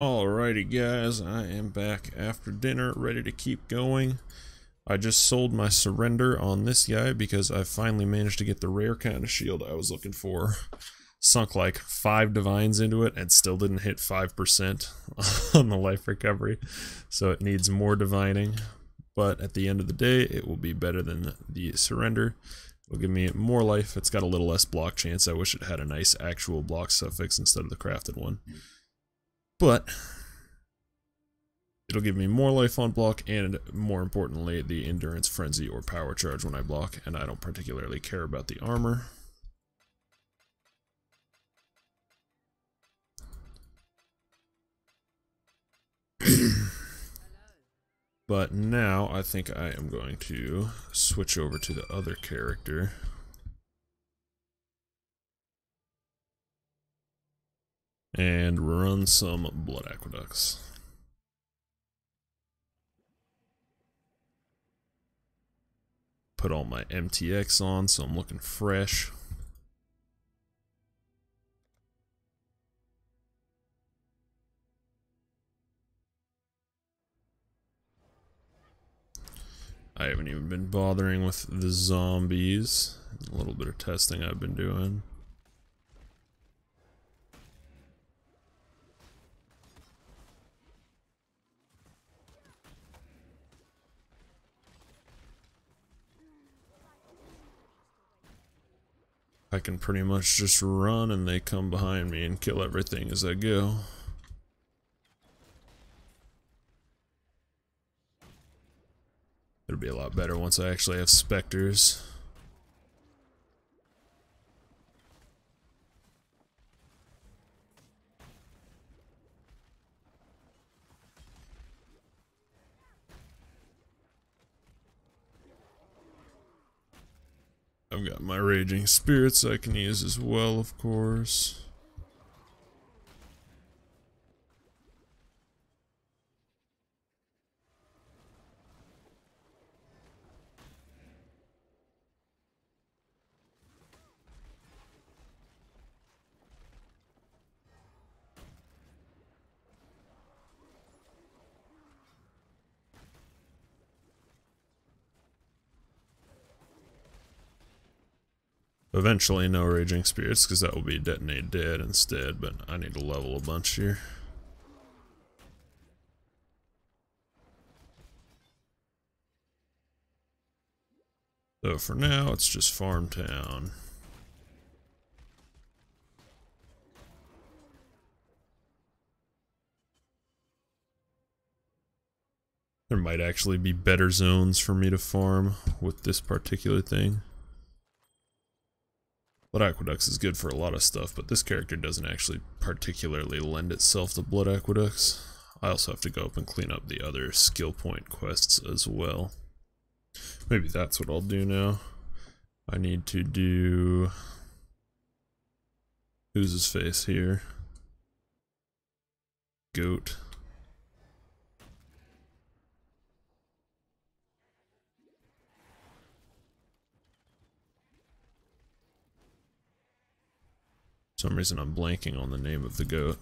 Alrighty guys, I am back after dinner, ready to keep going. I just sold my surrender on this guy because I finally managed to get the rare kind of shield I was looking for. Sunk like 5 divines into it and still didn't hit 5% on the life recovery, so it needs more divining. But at the end of the day, it will be better than the surrender. It'll give me more life. It's got a little less block chance. I wish it had a nice actual block suffix instead of the crafted one. But it'll give me more life on block and, more importantly, the endurance, frenzy, or power charge when I block, and I don't particularly care about the armor. But now I think I am going to switch over to the other character. And run some blood aqueducts. Put all my MTX on so I'm looking fresh. I haven't even been bothering with the zombies. A little bit of testing I've been doing. I can pretty much just run and they come behind me and kill everything as I go. It'll be a lot better once I actually have specters. I've got my raging spirits I can use as well, of course. Eventually no raging spirits because that will be detonate dead instead, but I need to level a bunch here. So for now it's just farm town. There might actually be better zones for me to farm with this particular thing. Blood Aqueducts is good for a lot of stuff, but this character doesn't actually particularly lend itself to Blood Aqueducts. I also have to go up and clean up the other skill point quests as well. Maybe that's what I'll do now. I need to do... Who's his face here? Goat. For some reason I'm blanking on the name of the goat.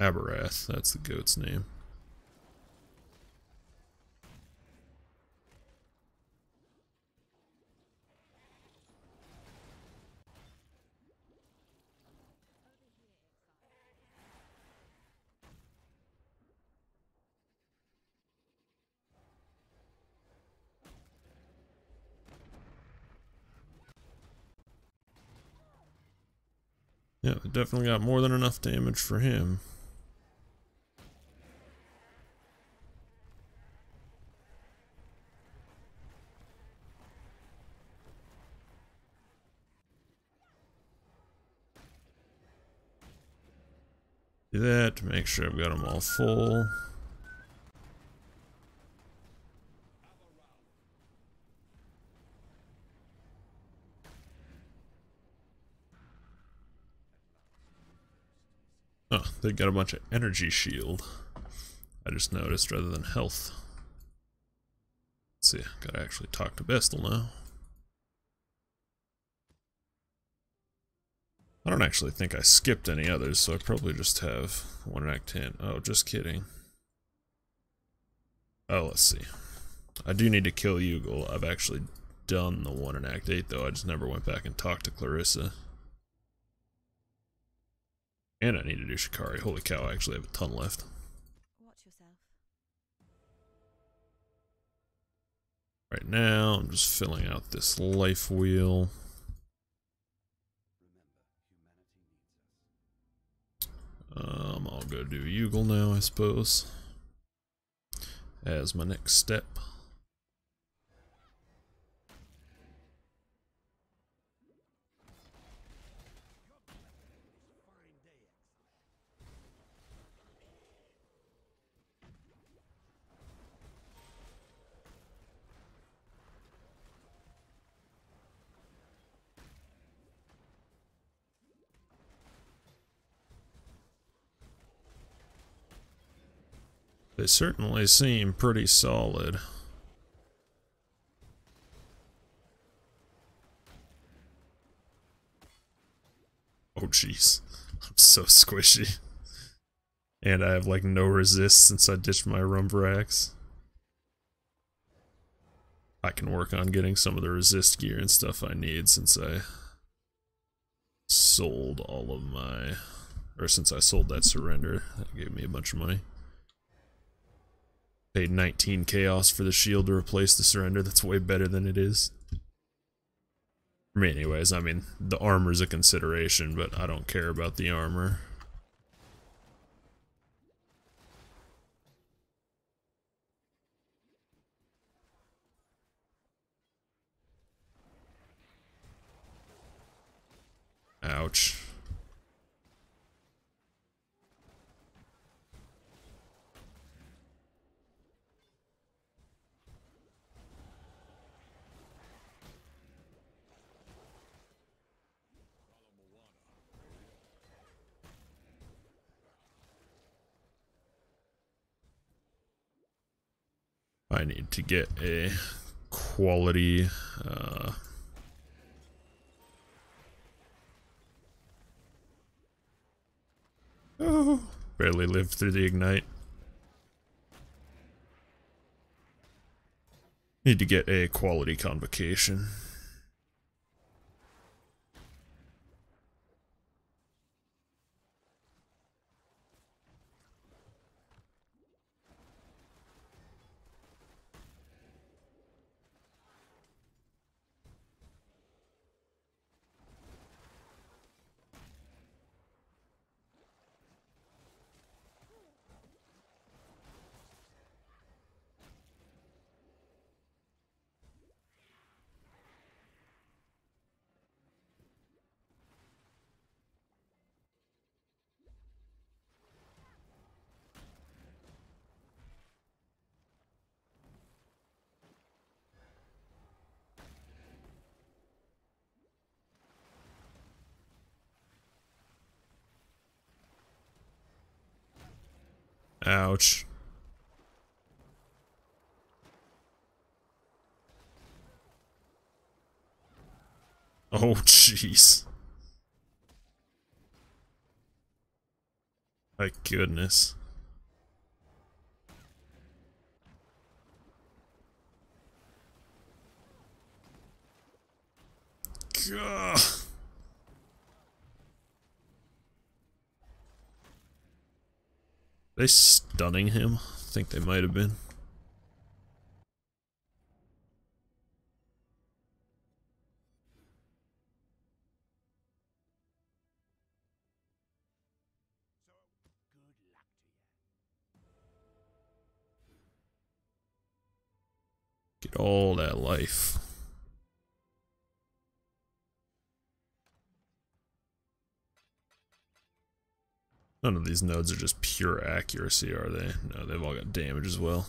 Aberath, that's the goat's name. Yeah, it definitely got more than enough damage for him. Do that to make sure I've got them all full. Oh, they got a bunch of energy shield. I just noticed rather than health. Let's see, gotta actually talk to Bestel now. I don't actually think I skipped any others, so I probably just have 1 Act 10. Oh, just kidding. Oh, let's see. I do need to kill Yugal. I've actually done the one in Act 8, though. I just never went back and talked to Clarissa. And I need to do Shikari. Holy cow, I actually have a ton left. Watch yourself. Right now, I'm just filling out this life wheel. I'll go do Yugal now, I suppose, as my next step. They certainly seem pretty solid. Oh jeez, I'm so squishy. And I have like no resist since I ditched my Rumbrax. I can work on getting some of the resist gear and stuff I need since I sold all of my... or since I sold that surrender. That gave me a bunch of money. Paid 19 chaos for the shield to replace the surrender. That's way better than it is. For me anyways, I mean, the armor's a consideration, but I don't care about the armor. Ouch. I need to get a quality, oh, barely lived through the ignite. Need to get a quality convocation. Ouch. Oh, jeez. My goodness. Gah. They stunning him? I think they might have been. Get all that life. None of these nodes are just pure accuracy, are they? No, they've all got damage as well.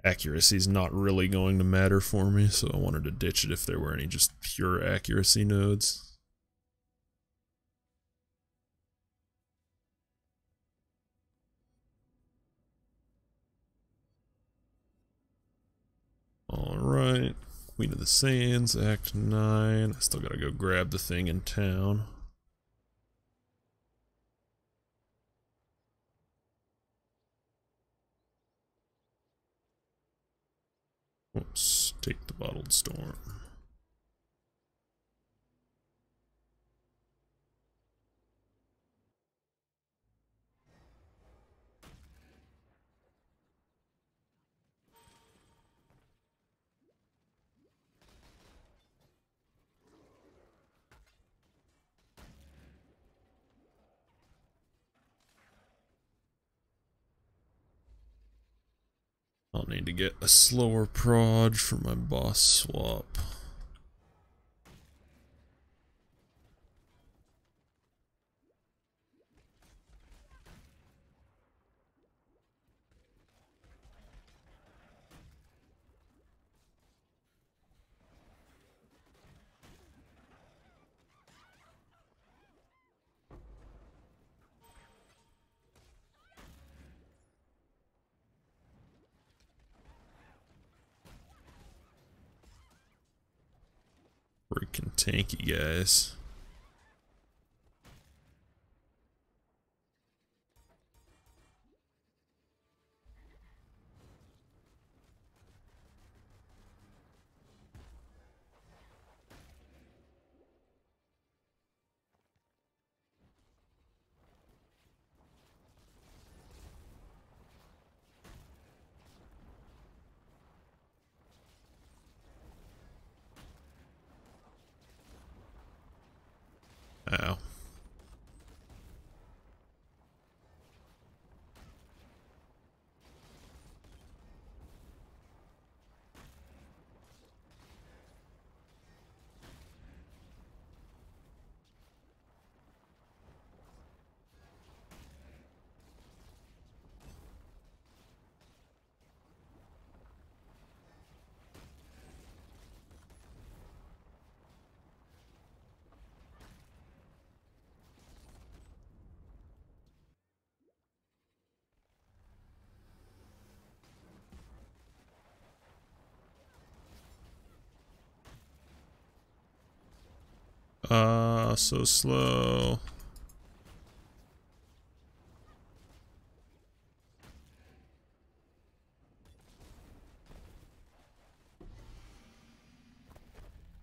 Accuracy's not really going to matter for me, so I wanted to ditch it if there were any just pure accuracy nodes. Alright, Queen of the Sands, Act 9. I still gotta go grab the thing in town. Oops, take the bottled storm. I'll need to get a slower prod for my boss swap. Freaking tanky guys. Ow. So slow.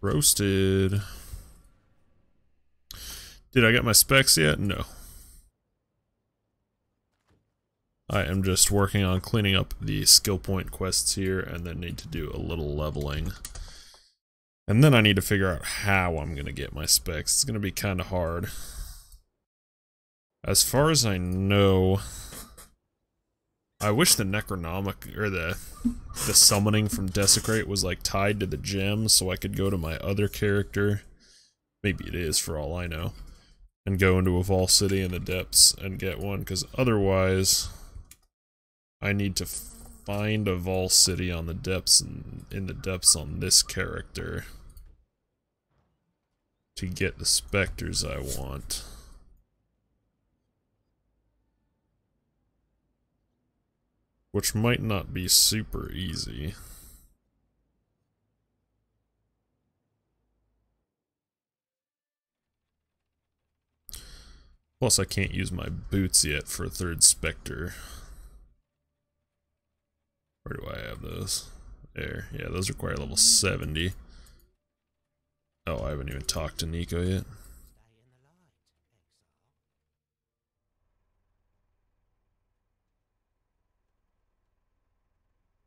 Roasted. Did I get my specs yet? No. I am just working on cleaning up the skill point quests here and then need to do a little leveling. And then I need to figure out how I'm going to get my specs. It's going to be kind of hard. As far as I know, I wish the Necronomic, or the summoning from Desecrate was like tied to the gem so I could go to my other character. Maybe it is for all I know. And go into a Vol City in the depths and get one, because otherwise I need to find a Vol City on the depths and in the depths on this character to get the specters I want. Which might not be super easy. Plus I can't use my boots yet for a third specter. Where do I have those? There. Yeah, those require level 70. Oh, I haven't even talked to Nico yet.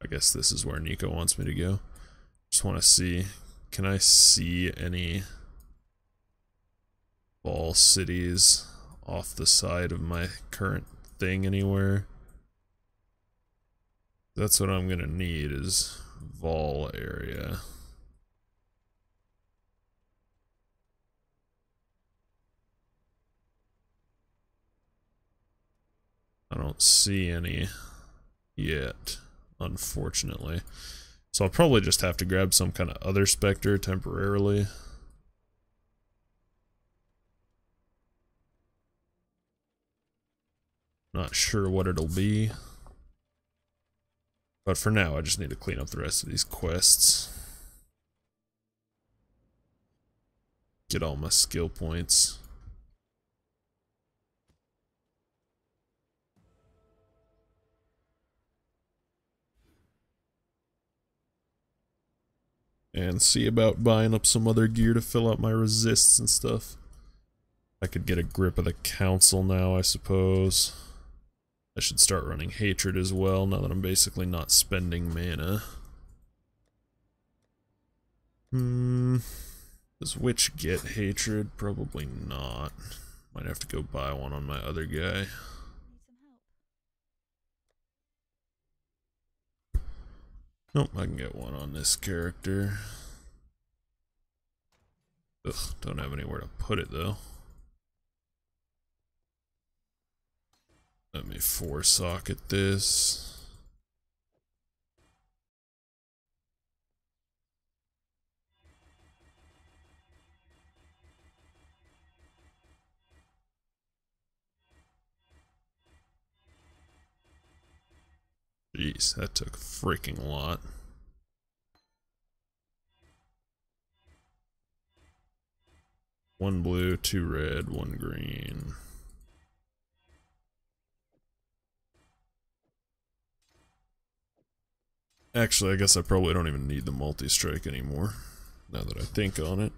I guess this is where Nico wants me to go. Just want to see, can I see any Vol Cities off the side of my current thing anywhere? That's what I'm gonna need, is Vol area. I don't see any yet, unfortunately. So I'll probably just have to grab some kind of other specter temporarily. Not sure what it'll be. But for now, I just need to clean up the rest of these quests. Get all my skill points. and see about buying up some other gear to fill out my resists and stuff. I could get a grip of the council now, I suppose. I should start running hatred as well, now that I'm basically not spending mana. Does Witch get hatred? Probably not. Might have to go buy one on my other guy. Nope, I can get one on this character. Ugh, don't have anywhere to put it though. Let me 4-socket this. Jeez, that took a freaking lot. One blue, 2 red, 1 green. Actually, I guess I probably don't even need the multi-strike anymore, now that I think on it.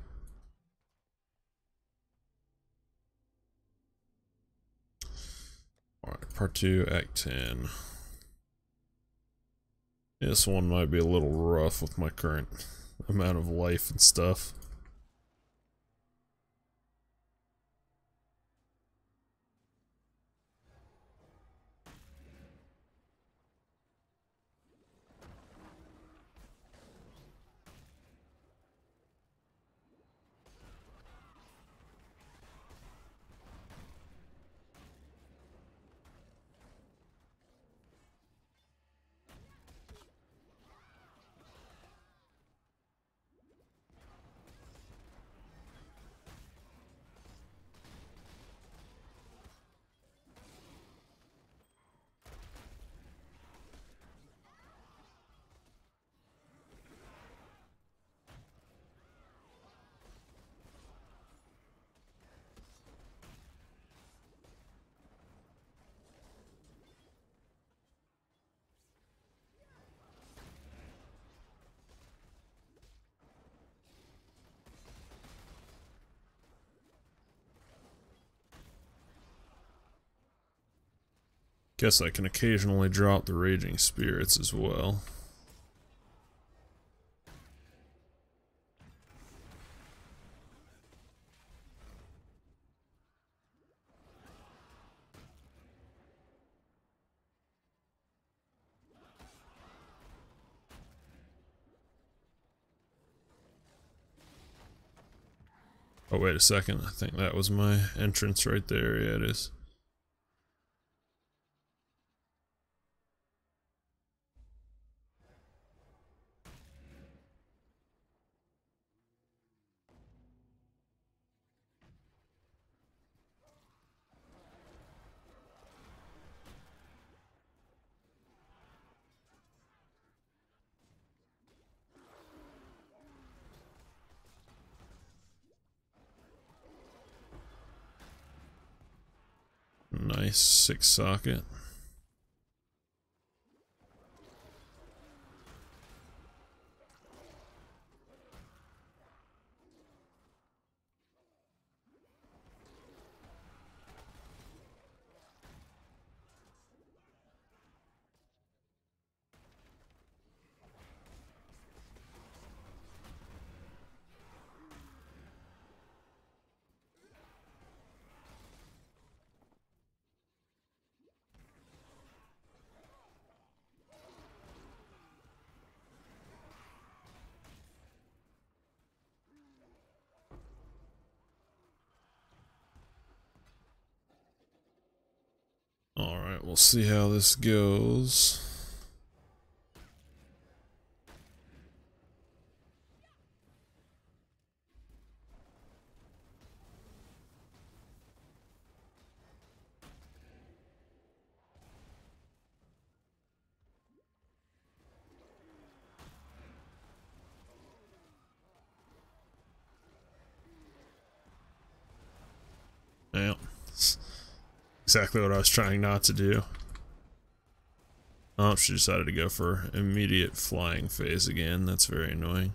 Alright, part 2, act 10. This one might be a little rough with my current amount of life and stuff. Guess I can occasionally drop the Raging Spirits as well. Oh, wait a second. I think that was my entrance right there. Yeah, it is. Nice 6-socket. Alright, we'll see how this goes. Yeah. Exactly what I was trying not to do. Oh, she decided to go for immediate flying phase again. That's very annoying.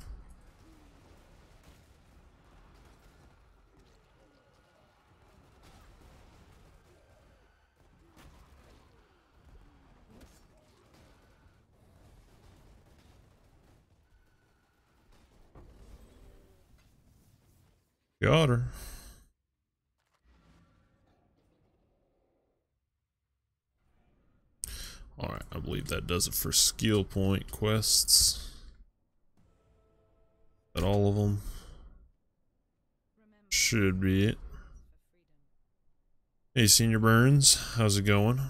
Got her. Alright, I believe that does it for skill point quests. That all of them? Should be it. Hey, Senior Burns, how's it going?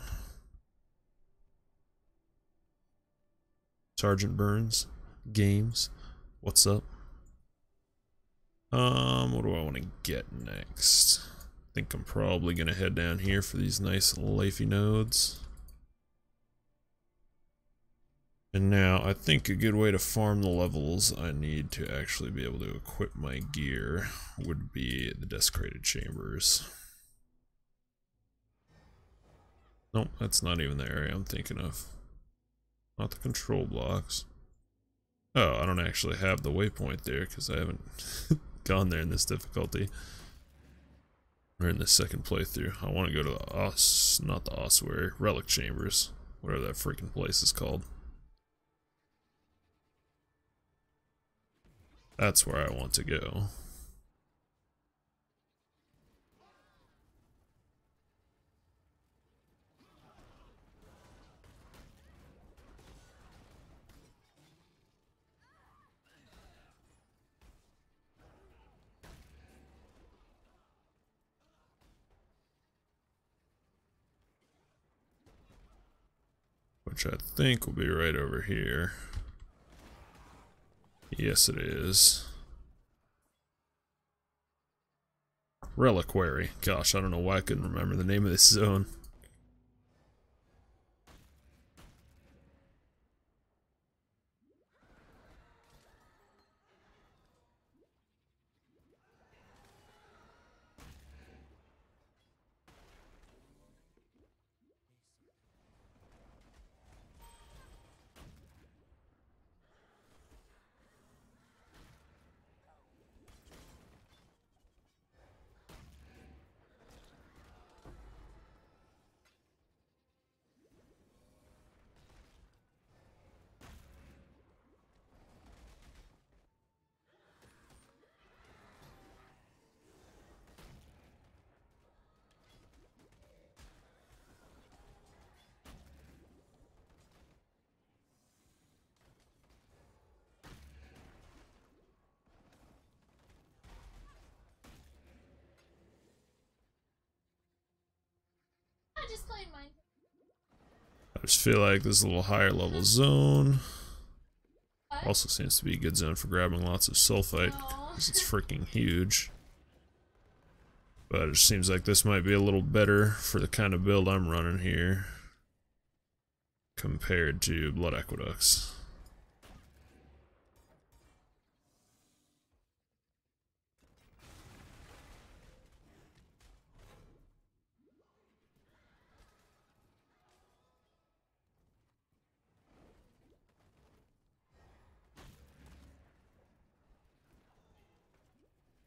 Sergeant Burns, games, what's up? What do I want to get next? I think I'm probably gonna head down here for these nice leafy nodes. And now, I think a good way to farm the levels I need to actually be able to equip my gear would be the desecrated chambers. Nope, that's not even the area I'm thinking of. Not the control blocks. Oh, I don't actually have the waypoint there because I haven't gone there in this difficulty. Or in this second playthrough. I want to go to the not the ossuary, relic chambers. Whatever that freaking place is called. That's where I want to go. Which I think will be right over here. Yes, it is. Reliquary. Gosh, I don't know why I couldn't remember the name of this zone. I just feel like this is a little higher level zone. Also seems to be a good zone for grabbing lots of sulfite because it's freaking huge. But it just seems like this might be a little better for the kind of build I'm running here compared to Blood Aqueducts.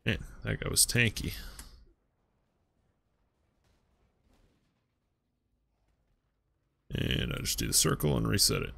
Man, that guy was tanky. And I just do the circle and reset it.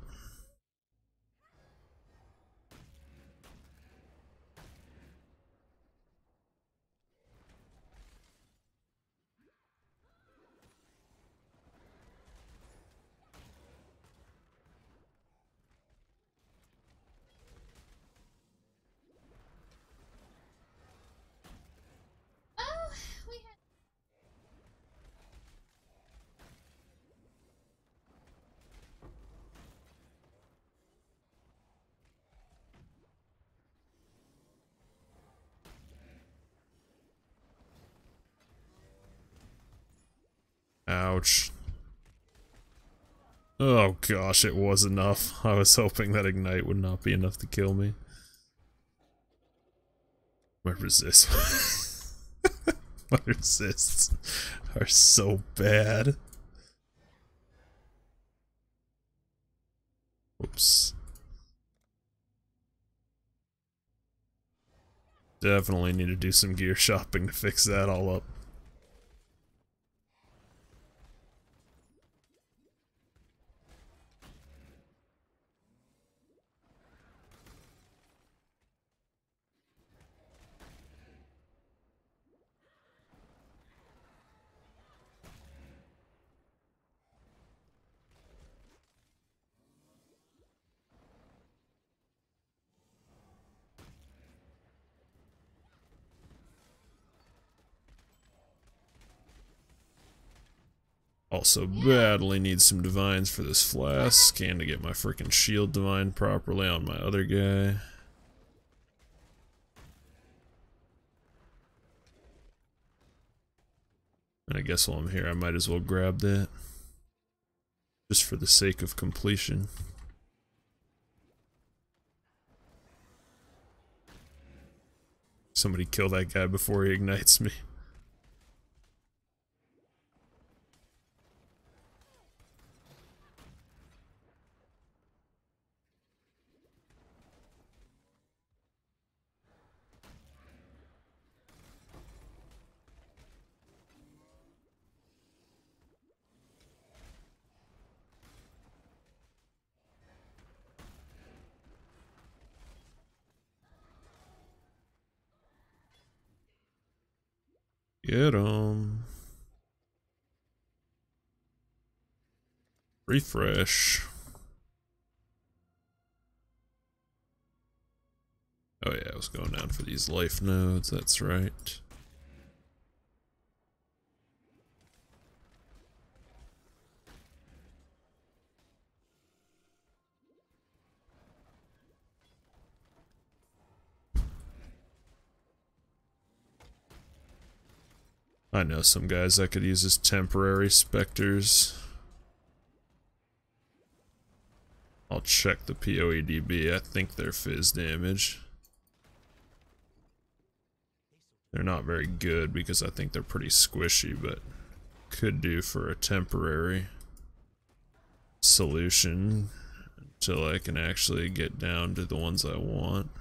Ouch. Oh gosh, it was enough. I was hoping that ignite would not be enough to kill me. My resist. My resists are so bad. Whoops. Definitely need to do some gear shopping to fix that all up. Also badly need some divines for this flask and to get my freaking shield divine properly on my other guy. And I guess while I'm here I might as well grab that. Just for the sake of completion. Somebody kill that guy before he ignites me. Get 'em. Refresh. Oh yeah, I was going down for these life nodes, that's right. I know some guys I could use as temporary specters. I'll check the POEDB. I think they're fizz damage. They're not very good because I think they're pretty squishy, but could do for a temporary solution until I can actually get down to the ones I want.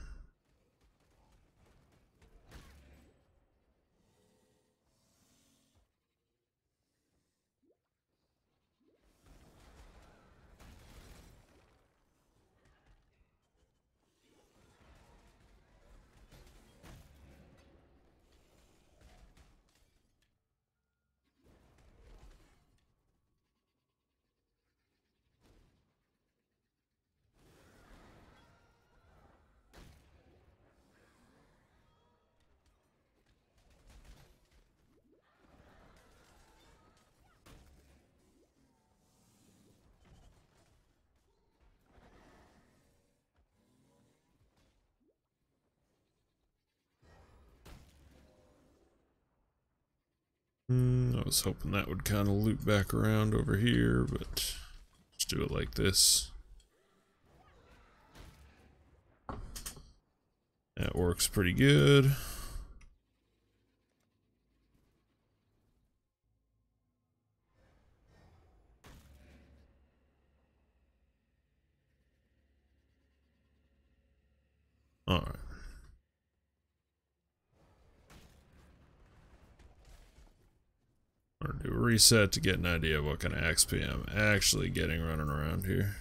I was hoping that would kind of loop back around over here, but let's do it like this. That works pretty good. Alright. I'm gonna do a reset to get an idea of what kind of XP I'm actually getting running around here.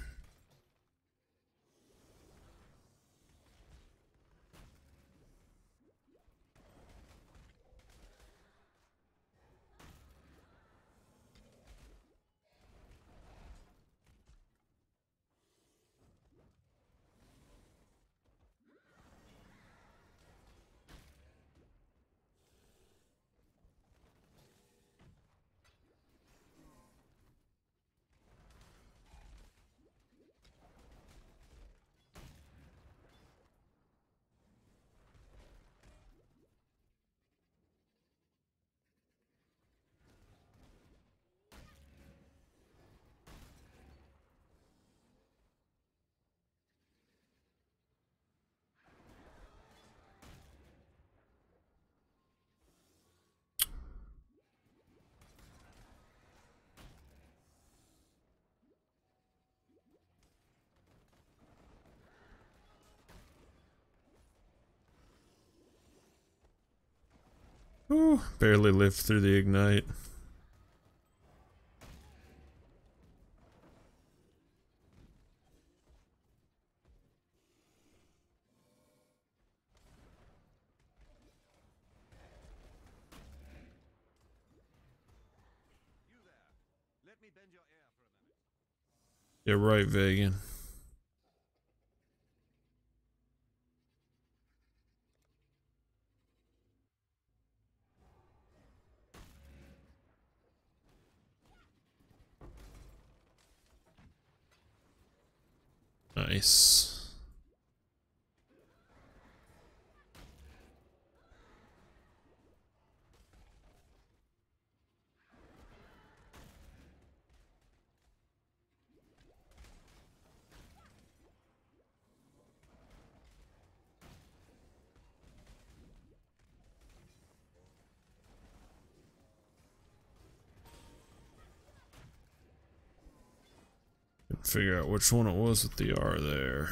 Ooh, barely lived through the ignite. Yeah, right, Vegan. Nice. Couldn't figure out which one it was with the R there.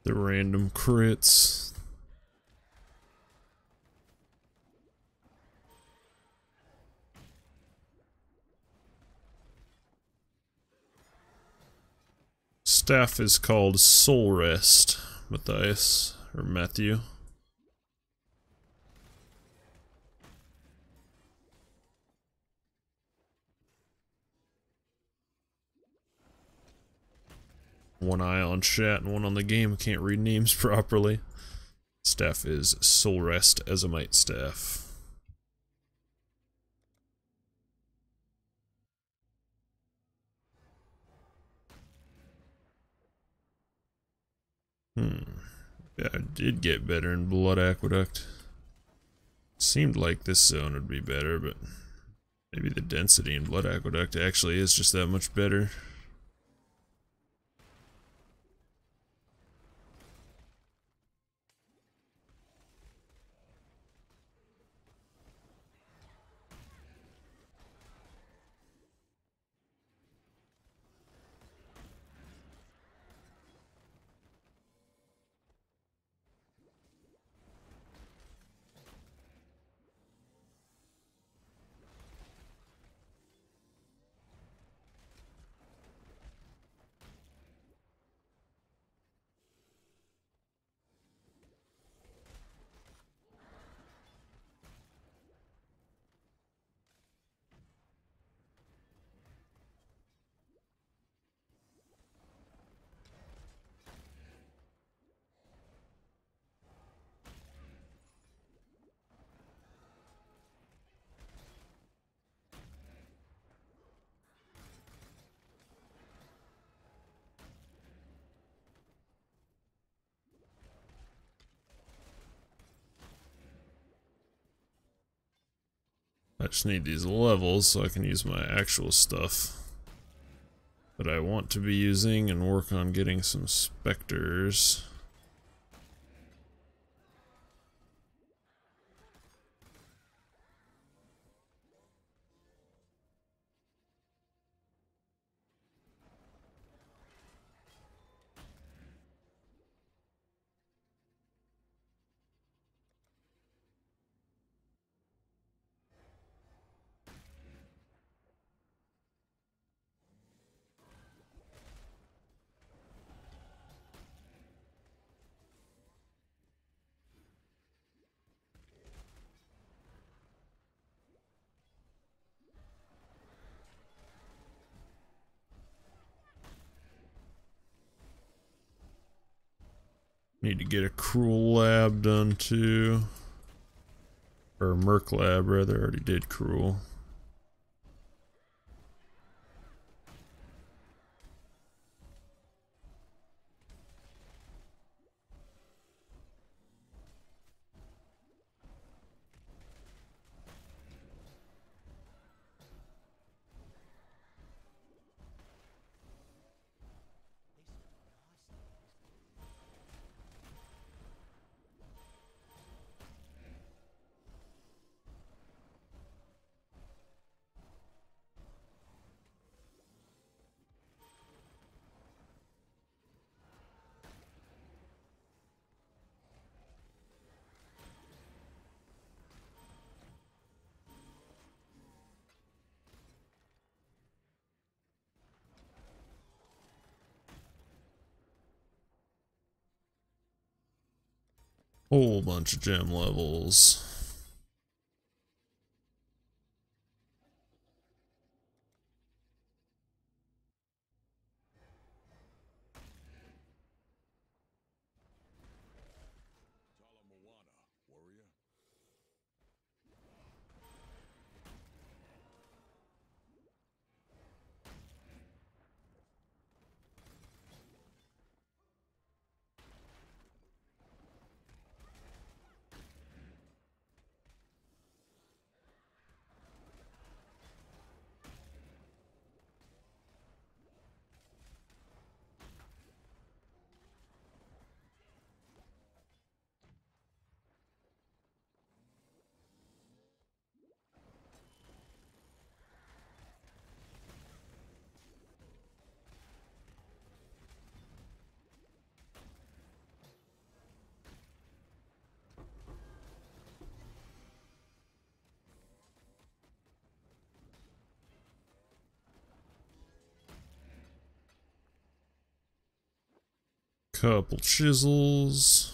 The random crits. Staff is called Soul Rest, Matthias, or Matthew. One eye on chat and one on the game. I can't read names properly. Staff is Soul Rest Azamite Staff. Yeah, I did get better in Blood Aqueduct. Seemed like this zone would be better, but maybe the density in Blood Aqueduct actually is just that much better. I just need these levels so I can use my actual stuff that I want to be using and work on getting some specters. Need to get a Cruel Lab done too. Or Merc Lab rather, already did Cruel. Whole bunch of gem levels. Couple chisels.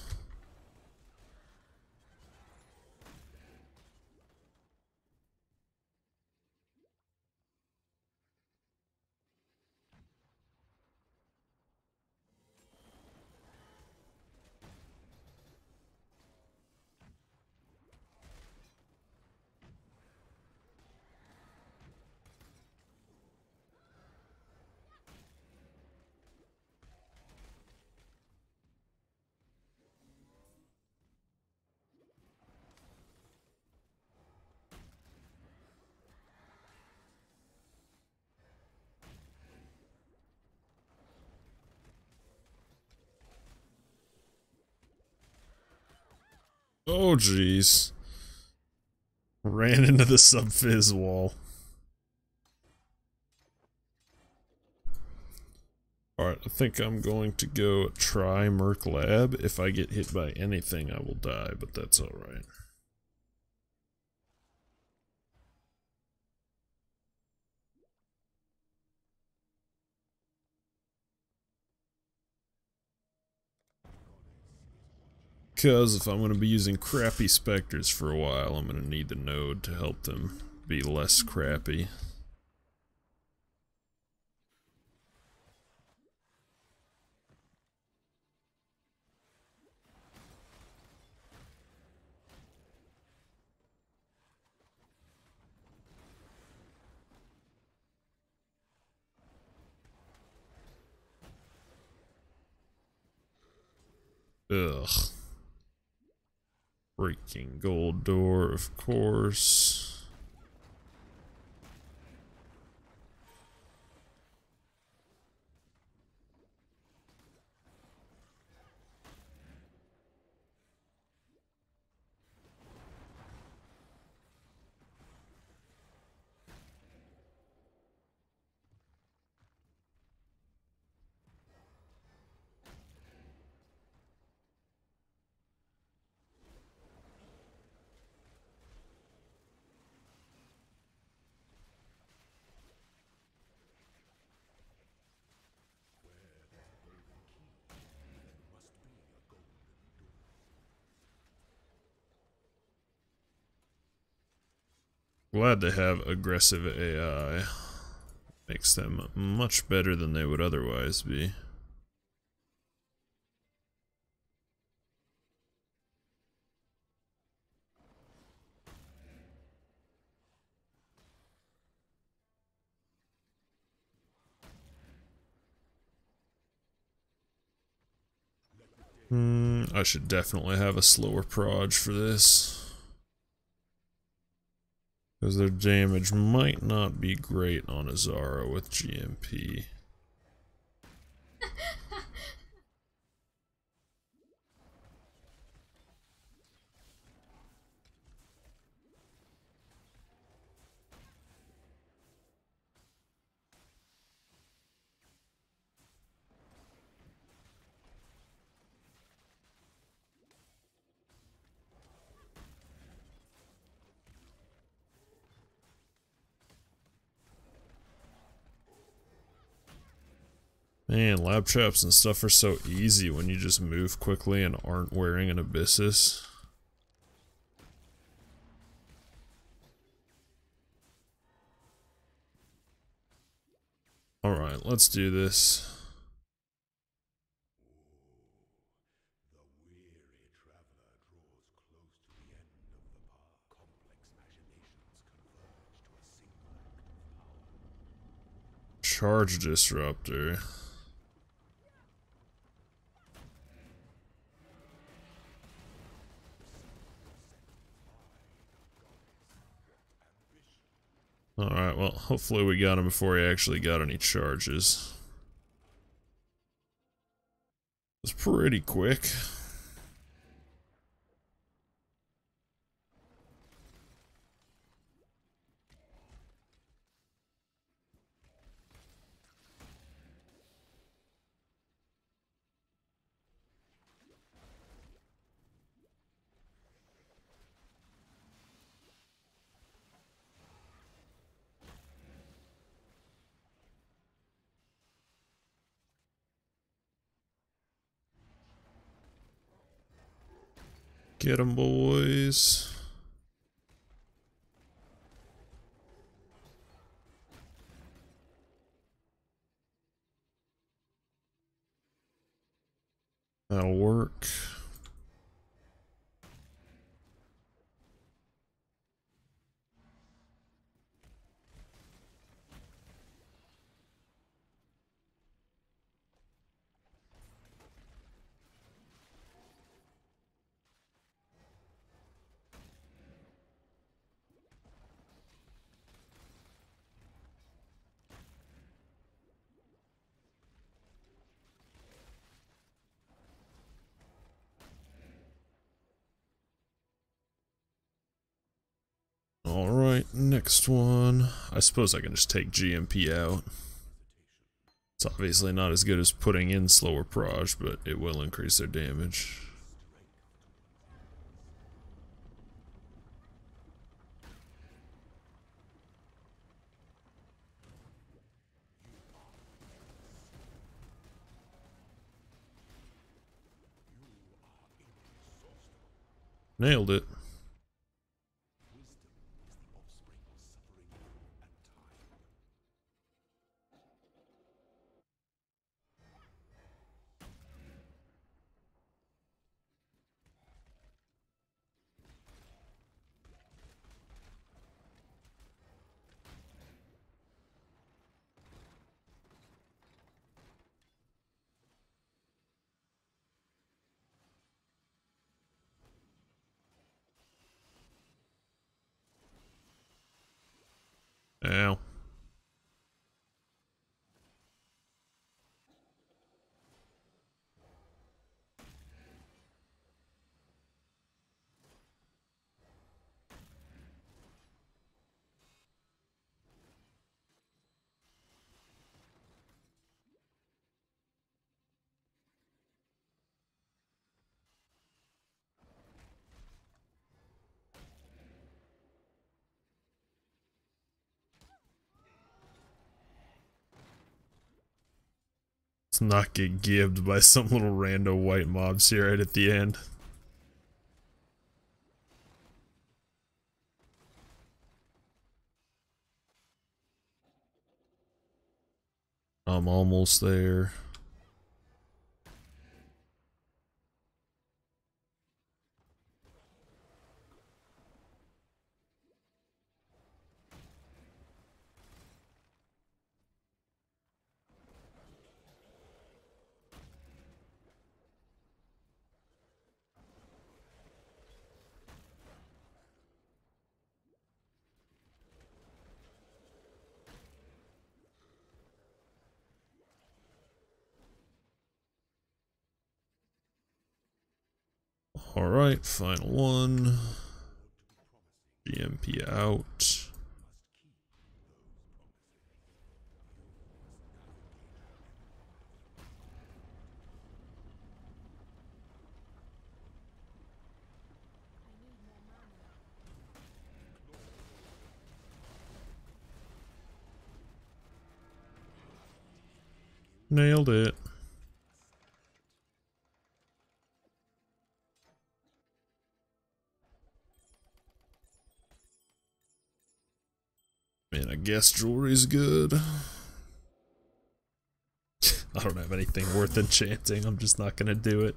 Oh jeez. Ran into the sub-fizz wall. Alright, I think I'm going to go try Merc Lab. If I get hit by anything, I will die, but that's alright. Because if I'm going to be using crappy specters for a while, I'm going to need the node to help them be less crappy. Ugh. Freaking gold door, of course. Glad they have aggressive AI. Makes them much better than they would otherwise be. I should definitely have a slower proj for this. Because their damage might not be great on Azara with GMP. Man, lab traps and stuff are so easy when you just move quickly and aren't wearing an abyssus. Alright, let's do this. Charge disruptor. Alright, well, hopefully we got him before he actually got any charges. It's pretty quick. Get 'em, boys. That'll work. Alright, next one. I suppose I can just take GMP out. It's obviously not as good as putting in slower proj, but it will increase their damage. Nailed it. Ow. Let's not get gibbed by some little rando white mobs here right at the end. I'm almost there. Alright, final one. GMP out. Nailed it. Man, I guess jewelry's good. I don't have anything worth enchanting. I'm just not gonna do it.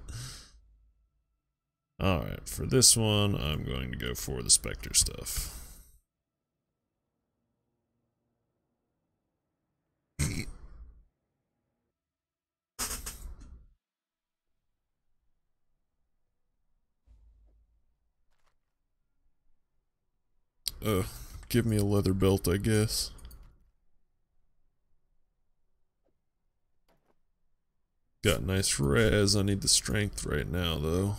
Alright, for this one, I'm going to go for the Spectre stuff. Give me a leather belt, I guess. Got nice res. I need the strength right now, though.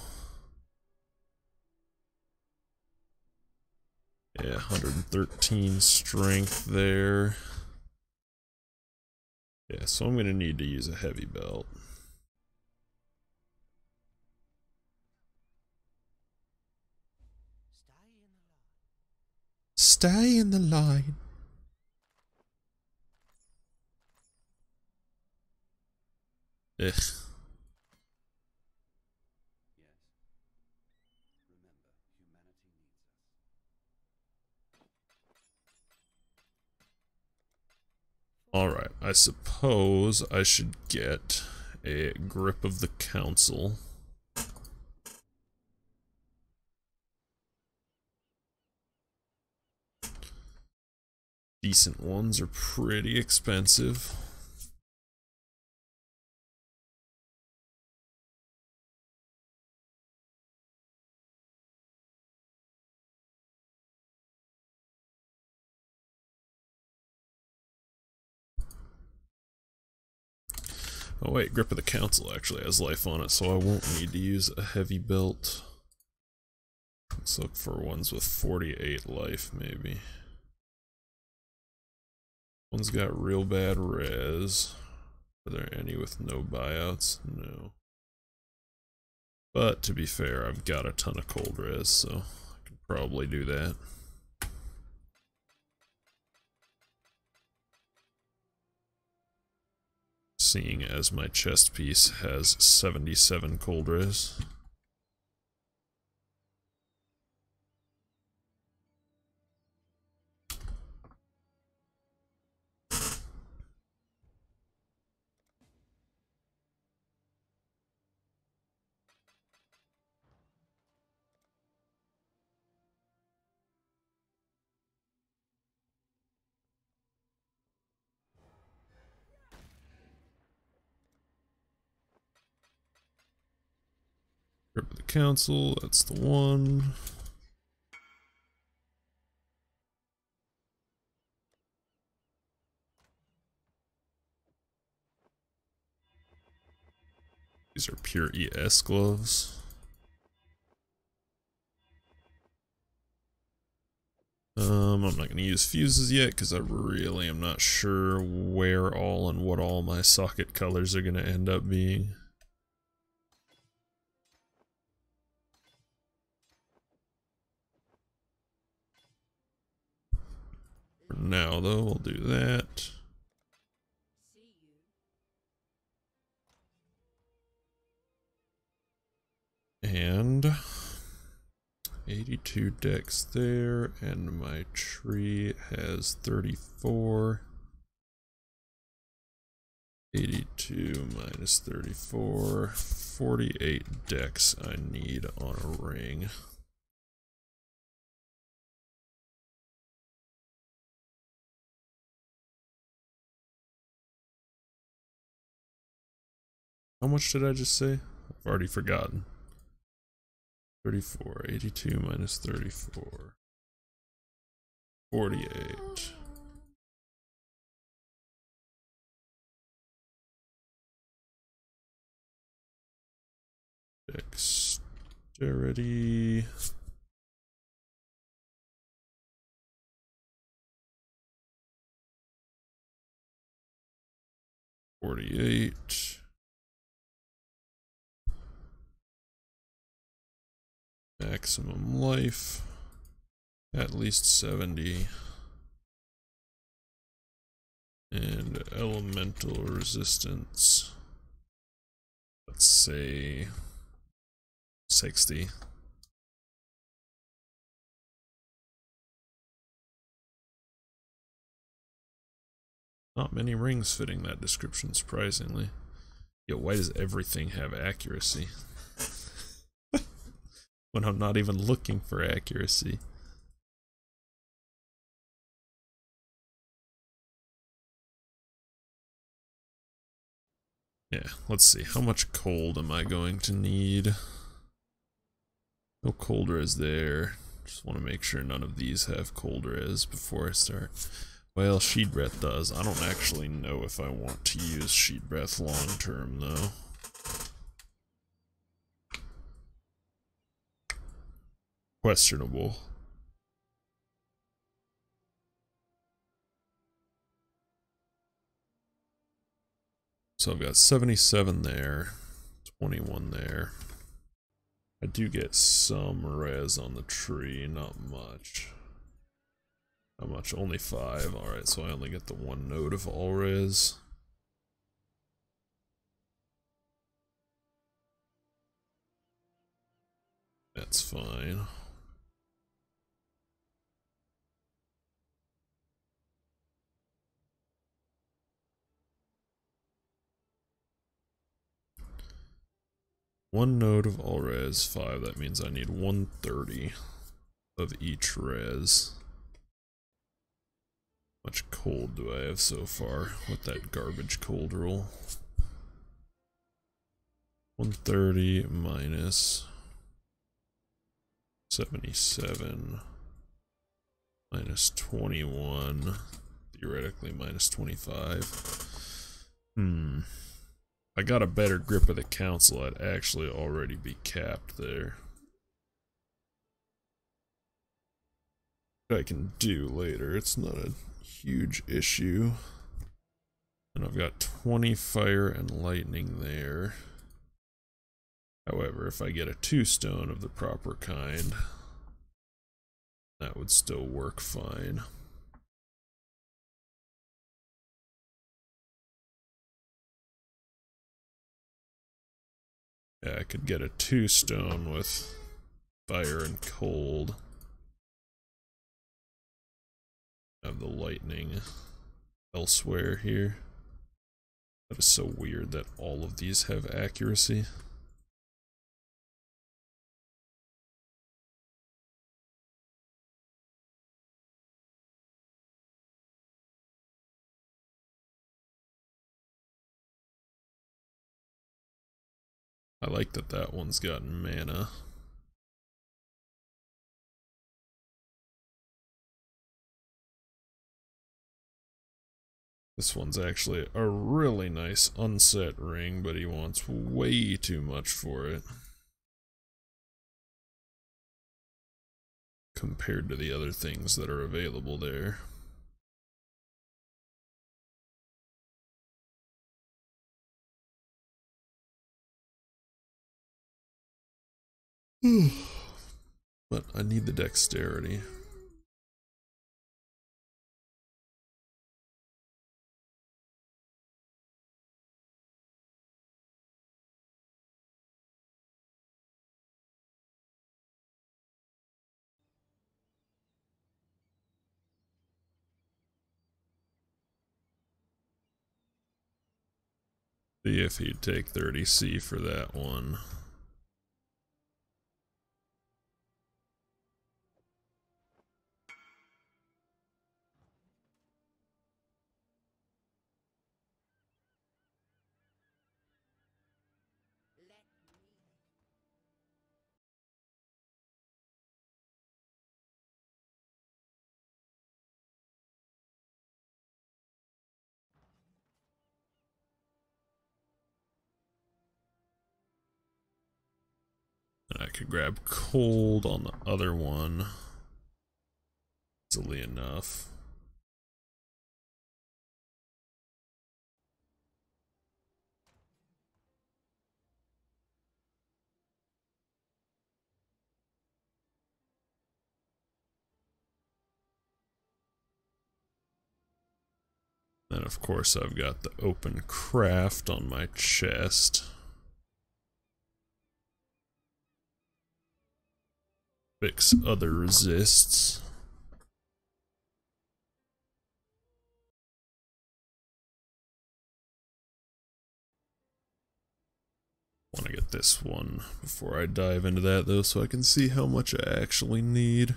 Yeah, 113 strength there. Yeah, so I'm gonna need to use a heavy belt. Stay in the line. Ugh. Alright, I suppose I should get a grip of the council. Decent ones are pretty expensive. Oh wait, Grip of the Council actually has life on it, so I won't need to use a heavy belt. Let's look for ones with 48 life, maybe. One's got real bad res. Are there any with no buyouts? No. But to be fair, I've got a ton of cold res, so I can probably do that. Seeing as my chest piece has 77 cold res. Grip of the Council, that's the one. These are pure ES gloves. I'm not going to use fuses yet because I really am not sure where all and what all my socket colors are going to end up being. For now, though, we'll do that. And 82 decks there, and my tree has 34. 82 minus 34, 48 decks I need on a ring. How much did I just say? I've already forgotten. 34, 82 minus 34. 48. Dexterity. $48. Maximum life. At least 70. And elemental resistance, let's say 60. Not many rings fitting that description, surprisingly. Yo, why does everything have accuracy? When I'm not even looking for accuracy. Yeah, let's see. How much cold am I going to need? No cold res there. Just want to make sure none of these have cold res before I start. Well, Sheet Breath does. I don't actually know if I want to use Sheet Breath long term, though. Questionable. So I've got 77 there, 21 there. I do get some res on the tree, not much. How much? Only 5. Alright, so I only get the 1 node of all res. That's fine. One node of all res, 5. That means I need 130 of each res. How much cold do I have so far with that garbage cold roll? 130 minus 77 minus 21, theoretically minus 25. I got a better grip of the council, I'd actually already be capped there. I can do later, it's not a huge issue. And I've got 20 fire and lightning there. However, if I get a 2 stone of the proper kind, that would still work fine. Yeah, I could get a 2 stone with fire and cold. Have the lightning elsewhere here. That is so weird that all of these have accuracy. I like that that one's got mana. This one's actually a really nice unset ring, but he wants way too much for it compared to the other things that are available there. But I need the dexterity. See if he'd take 30C for that one. And I could grab cold on the other one easily enough. And of course I've got the open craft on my chest. Fix other resists. Want to get this one before I dive into that though, so I can see how much I actually need.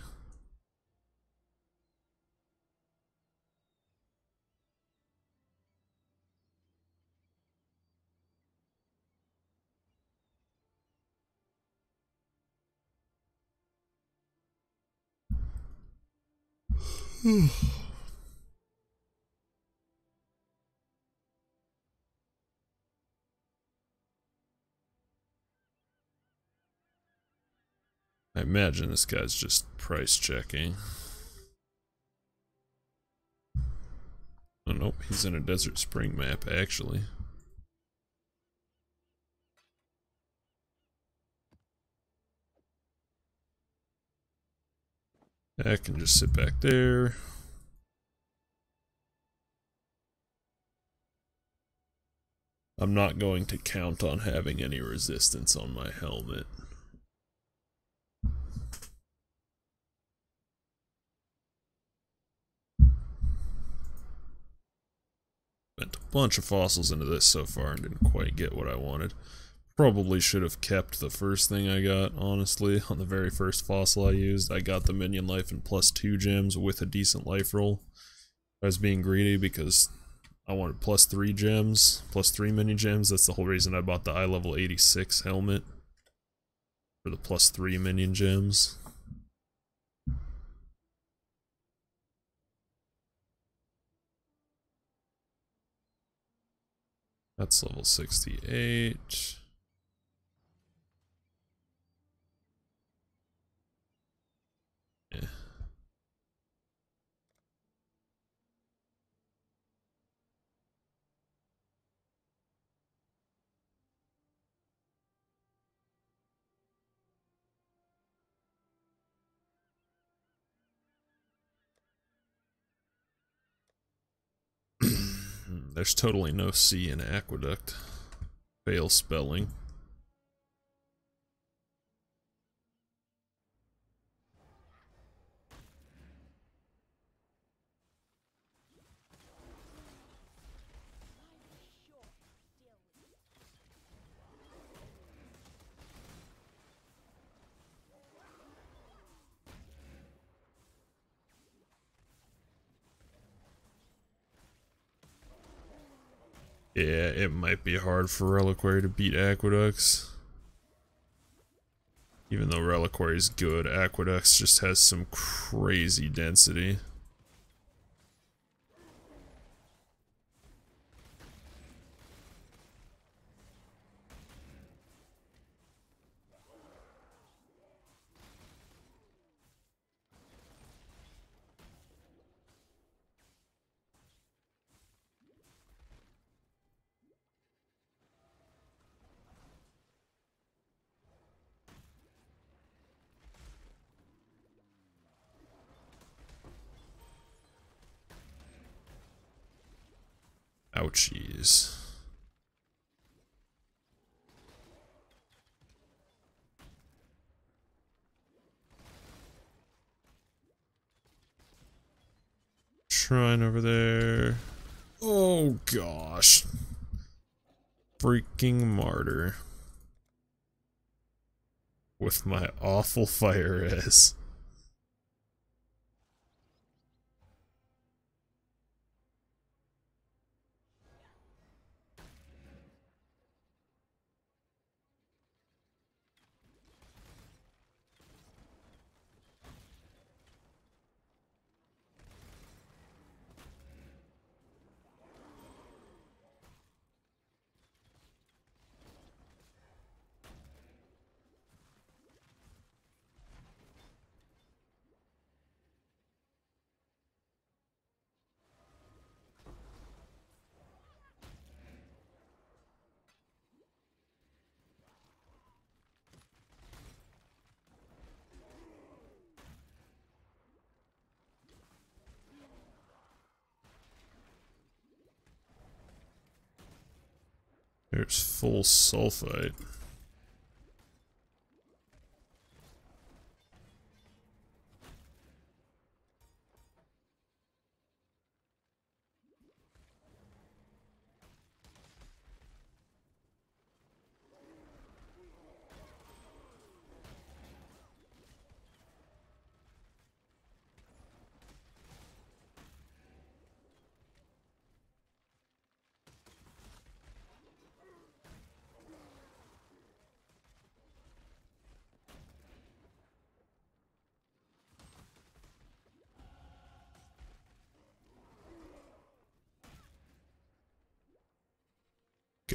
I imagine this guy's just price checking. Oh nope, he's in a Desert Spring map actually. I can just sit back there. I'm not going to count on having any resistance on my helmet. Spent a bunch of fossils into this so far and didn't quite get what I wanted. Probably should have kept the first thing I got, honestly. On the very first fossil I used, I got the minion life and +2 gems with a decent life roll. I was being greedy because I wanted +3 gems, +3 minion gems. That's the whole reason I bought the eye level 86 helmet. For the +3 minion gems. That's level 68. Yeah. There's totally no C in Aqueduct. Fail spelling. Yeah, it might be hard for Reliquary to beat Aqueducts. Even though Reliquary is good, Aqueducts just has some crazy density. Ouchies. Shrine over there. Oh gosh. Freaking martyr. With my awful fire res. There's full sulfite.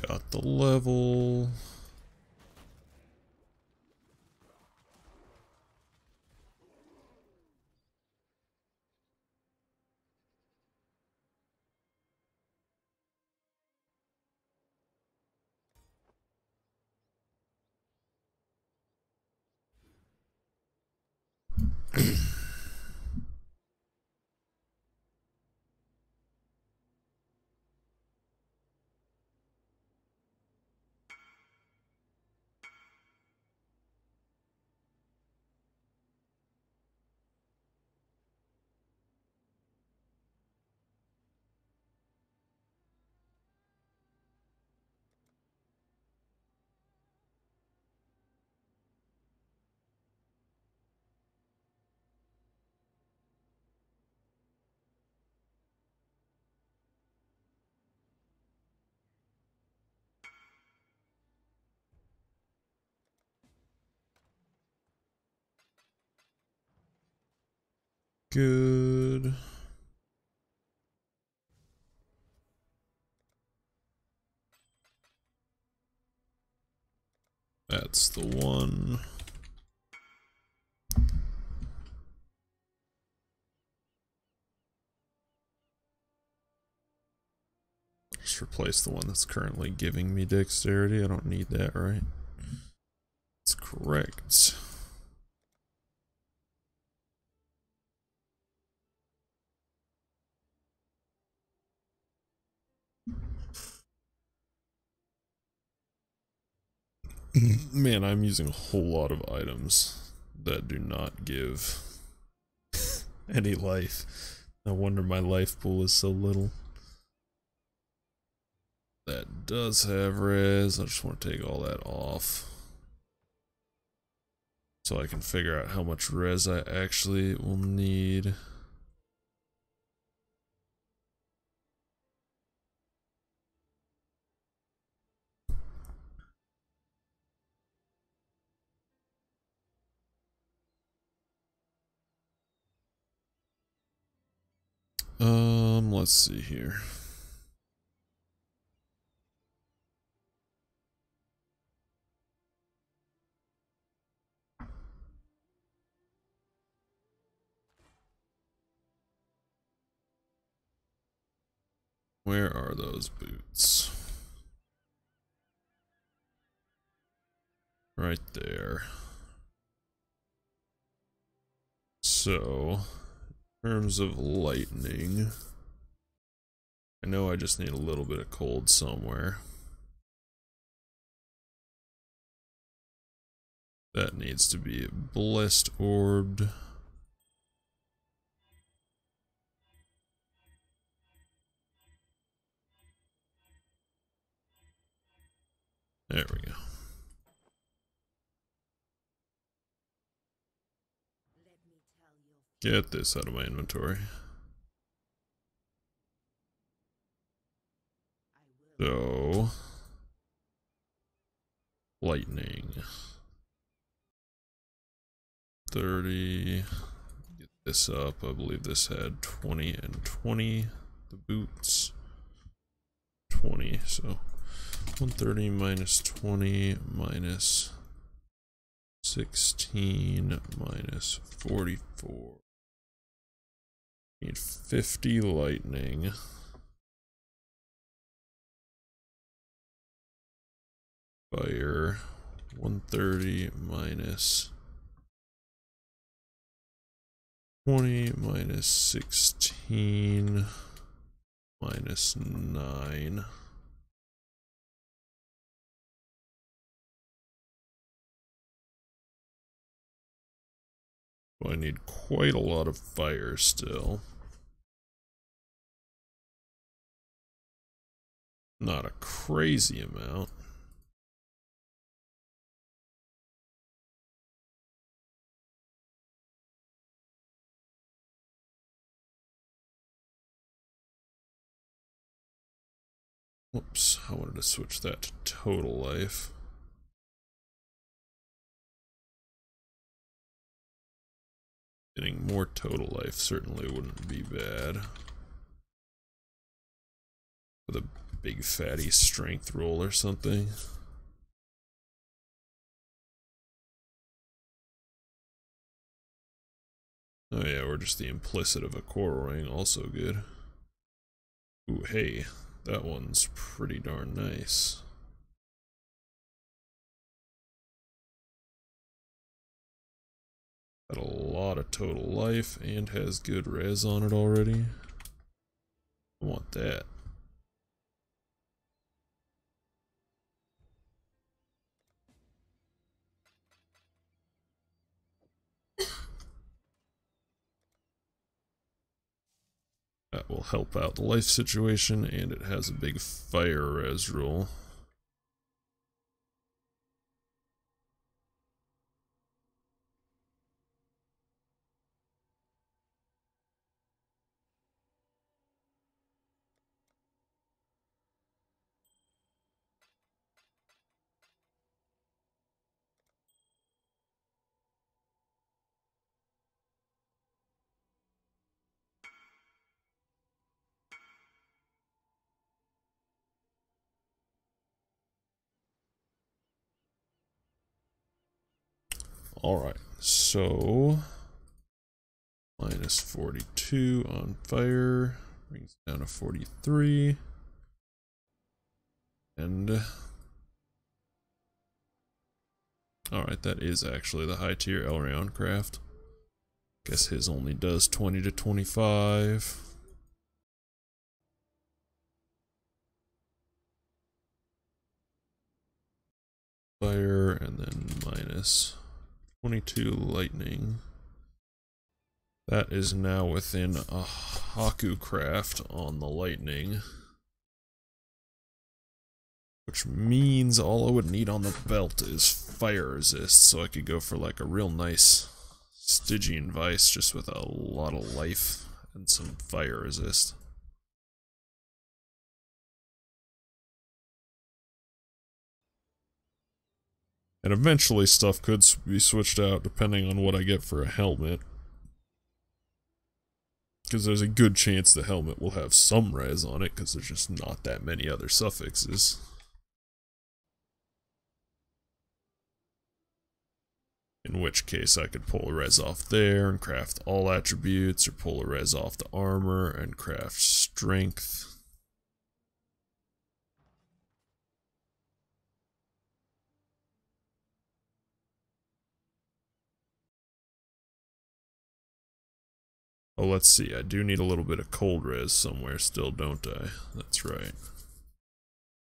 Got the level. Good. That's the one. Just replace the one that's currently giving me dexterity. I don't need that, right? That's correct. Man, I'm using a whole lot of items that do not give any life. No wonder my life pool is so little. That does have res. I just want to take all that off, so I can figure out how much res I actually will need. Let's see here. Where are those boots? Right there. So, in terms of lightning, I know I just need a little bit of cold somewhere. That needs to be blessed orbed. There we go. Get this out of my inventory. So, lightning. 30. Get this up. I believe this had 20 and 20. The boots. 20. So, 130 minus 20 minus 16 minus 44. Need 50 lightning. Fire. 130 minus 20 minus 16 minus 9. I need quite a lot of fire still. Not a crazy amount. Whoops, I wanted to switch that to total life. Getting more total life certainly wouldn't be bad. With a big fatty strength roll or something. Oh yeah, or just the implicit of a coral ring, also good. Ooh, hey, that one's pretty darn nice. Got a lot of total life and has good res on it already. I want that. That will help out the life situation, and it has a big fire res roll. Alright, so minus 42 on fire, brings it down to 43. And alright, that is actually the high tier Elrond craft. Guess his only does 20 to 25. Fire, and then minus 22 lightning. That is now within a Haku craft on the lightning. Which means all I would need on the belt is fire resist, so I could go for like a real nice Stygian Vice just with a lot of life and some fire resist. And eventually stuff could be switched out depending on what I get for a helmet. Because there's a good chance the helmet will have some res on it, because there's just not that many other suffixes. In which case I could pull a res off there and craft all attributes, or pull a res off the armor and craft strength. Oh, let's see, I do need a little bit of cold res somewhere still, don't I? That's right.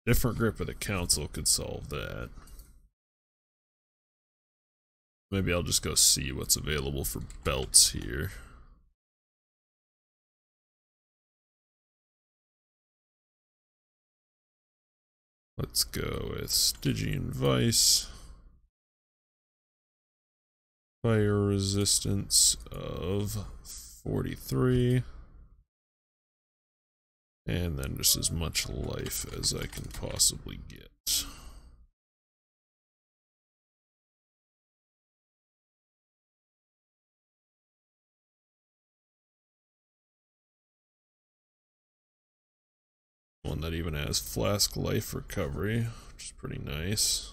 Different grip of the council could solve that. Maybe I'll just go see what's available for belts here. Let's go with Stygian Vice. Fire resistance of 43. And then just as much life as I can possibly get. One that even has flask life recovery, which is pretty nice.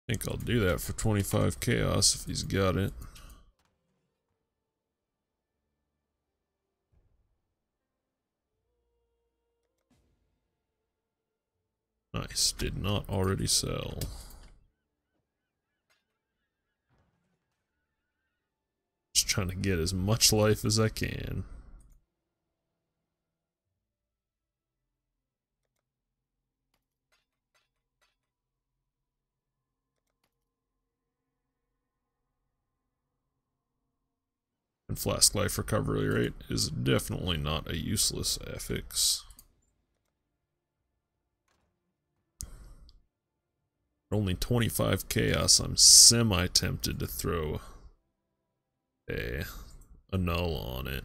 I think I'll do that for 25 chaos if he's got it. Nice, did not already sell. Just trying to get as much life as I can. And flask life recovery rate is definitely not a useless affix. Only 25 chaos, I'm semi-tempted to throw a null on it.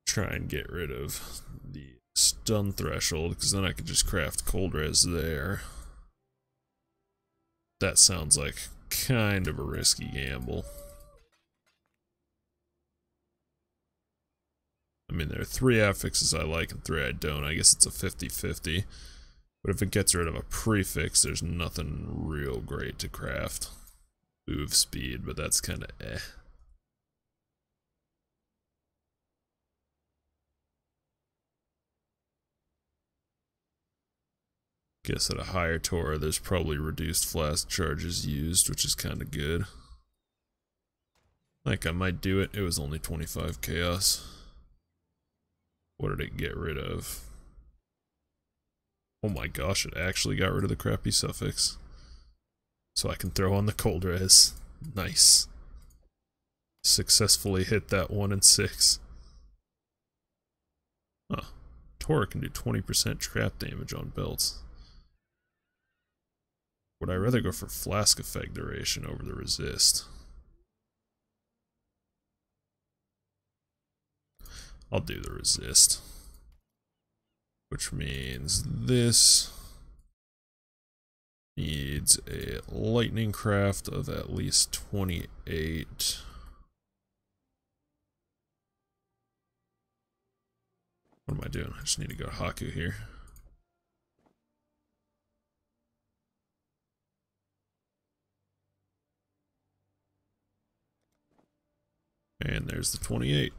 Try and get rid of the stun threshold, because then I could just craft cold res there. That sounds like kind of a risky gamble. I mean, there are 3 affixes I like and 3 I don't. I guess it's a 50-50. But if it gets rid of a prefix, there's nothing real great to craft. Move speed, but that's kind of eh. Guess at a higher Torah, there's probably reduced flask charges used, which is kind of good. Like, I might do it. It was only 25 chaos. What did it get rid of? Oh my gosh, it actually got rid of the crappy suffix. So I can throw on the cold res. Nice. Successfully hit that 1 and 6. Huh. Torah can do 20% trap damage on belts. Would I rather go for flask effect duration over the resist? I'll do the resist. Which means this needs a lightning craft of at least 28. What am I doing? I just need to go Haku here. And there's the 28.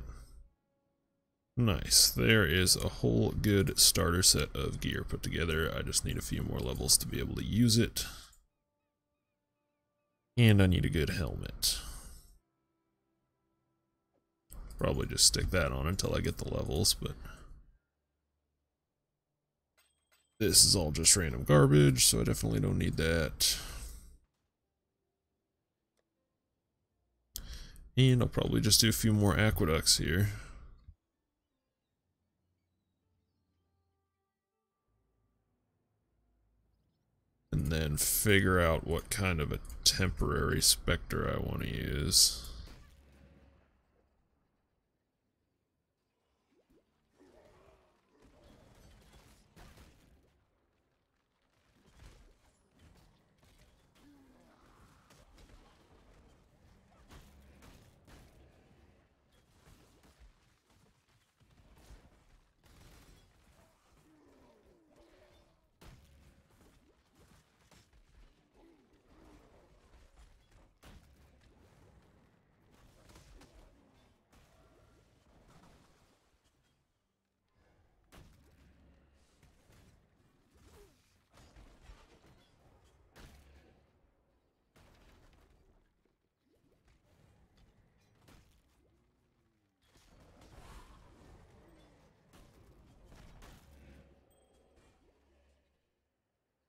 Nice. There is a whole good starter set of gear put together. I just need a few more levels to be able to use it. And I need a good helmet. Probably just stick that on until I get the levels, but this is all just random garbage, so I definitely don't need that. And I'll probably just do a few more aqueducts here. And then figure out what kind of a temporary specter I want to use.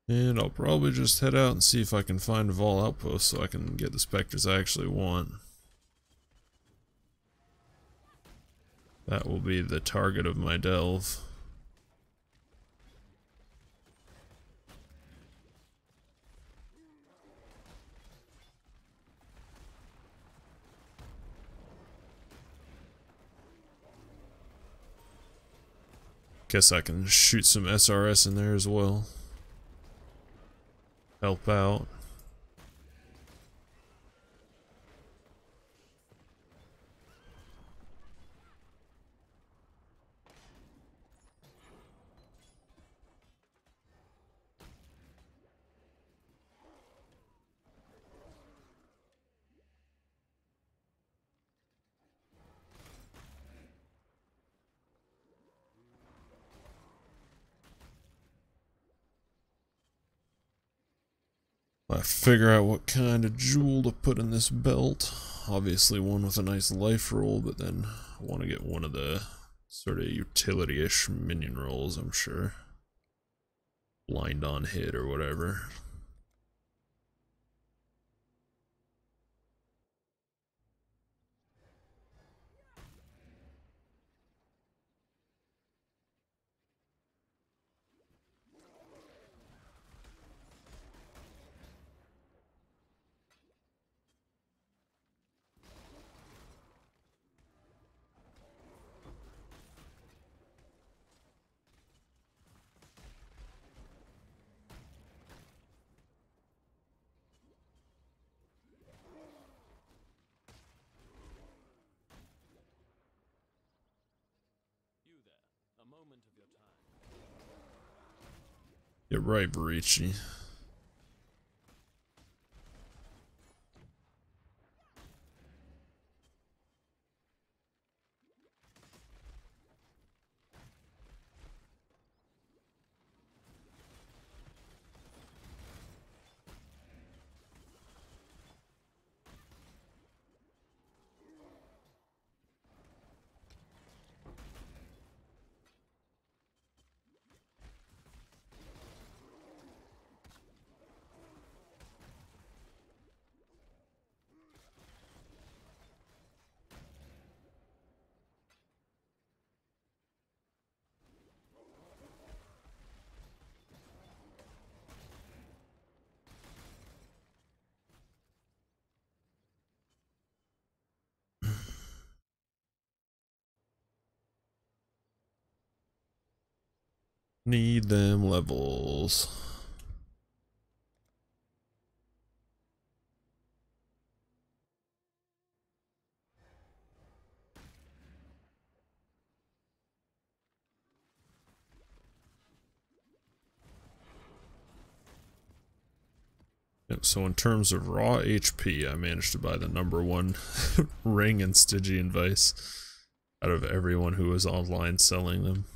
And I'll probably just head out and see if I can find Vol Outpost so I can get the specters I actually want. That will be the target of my delve. Guess I can shoot some SRS in there as well. Help out. I figure out what kind of jewel to put in this belt. Obviously one with a nice life roll, but then I want to get one of the sort of utility-ish minion rolls, I'm sure. Blind on hit or whatever. You're right, Barici. Need them levels. Yep, so in terms of raw HP, I managed to buy the #1 ring in Stygian Vice out of everyone who was online selling them.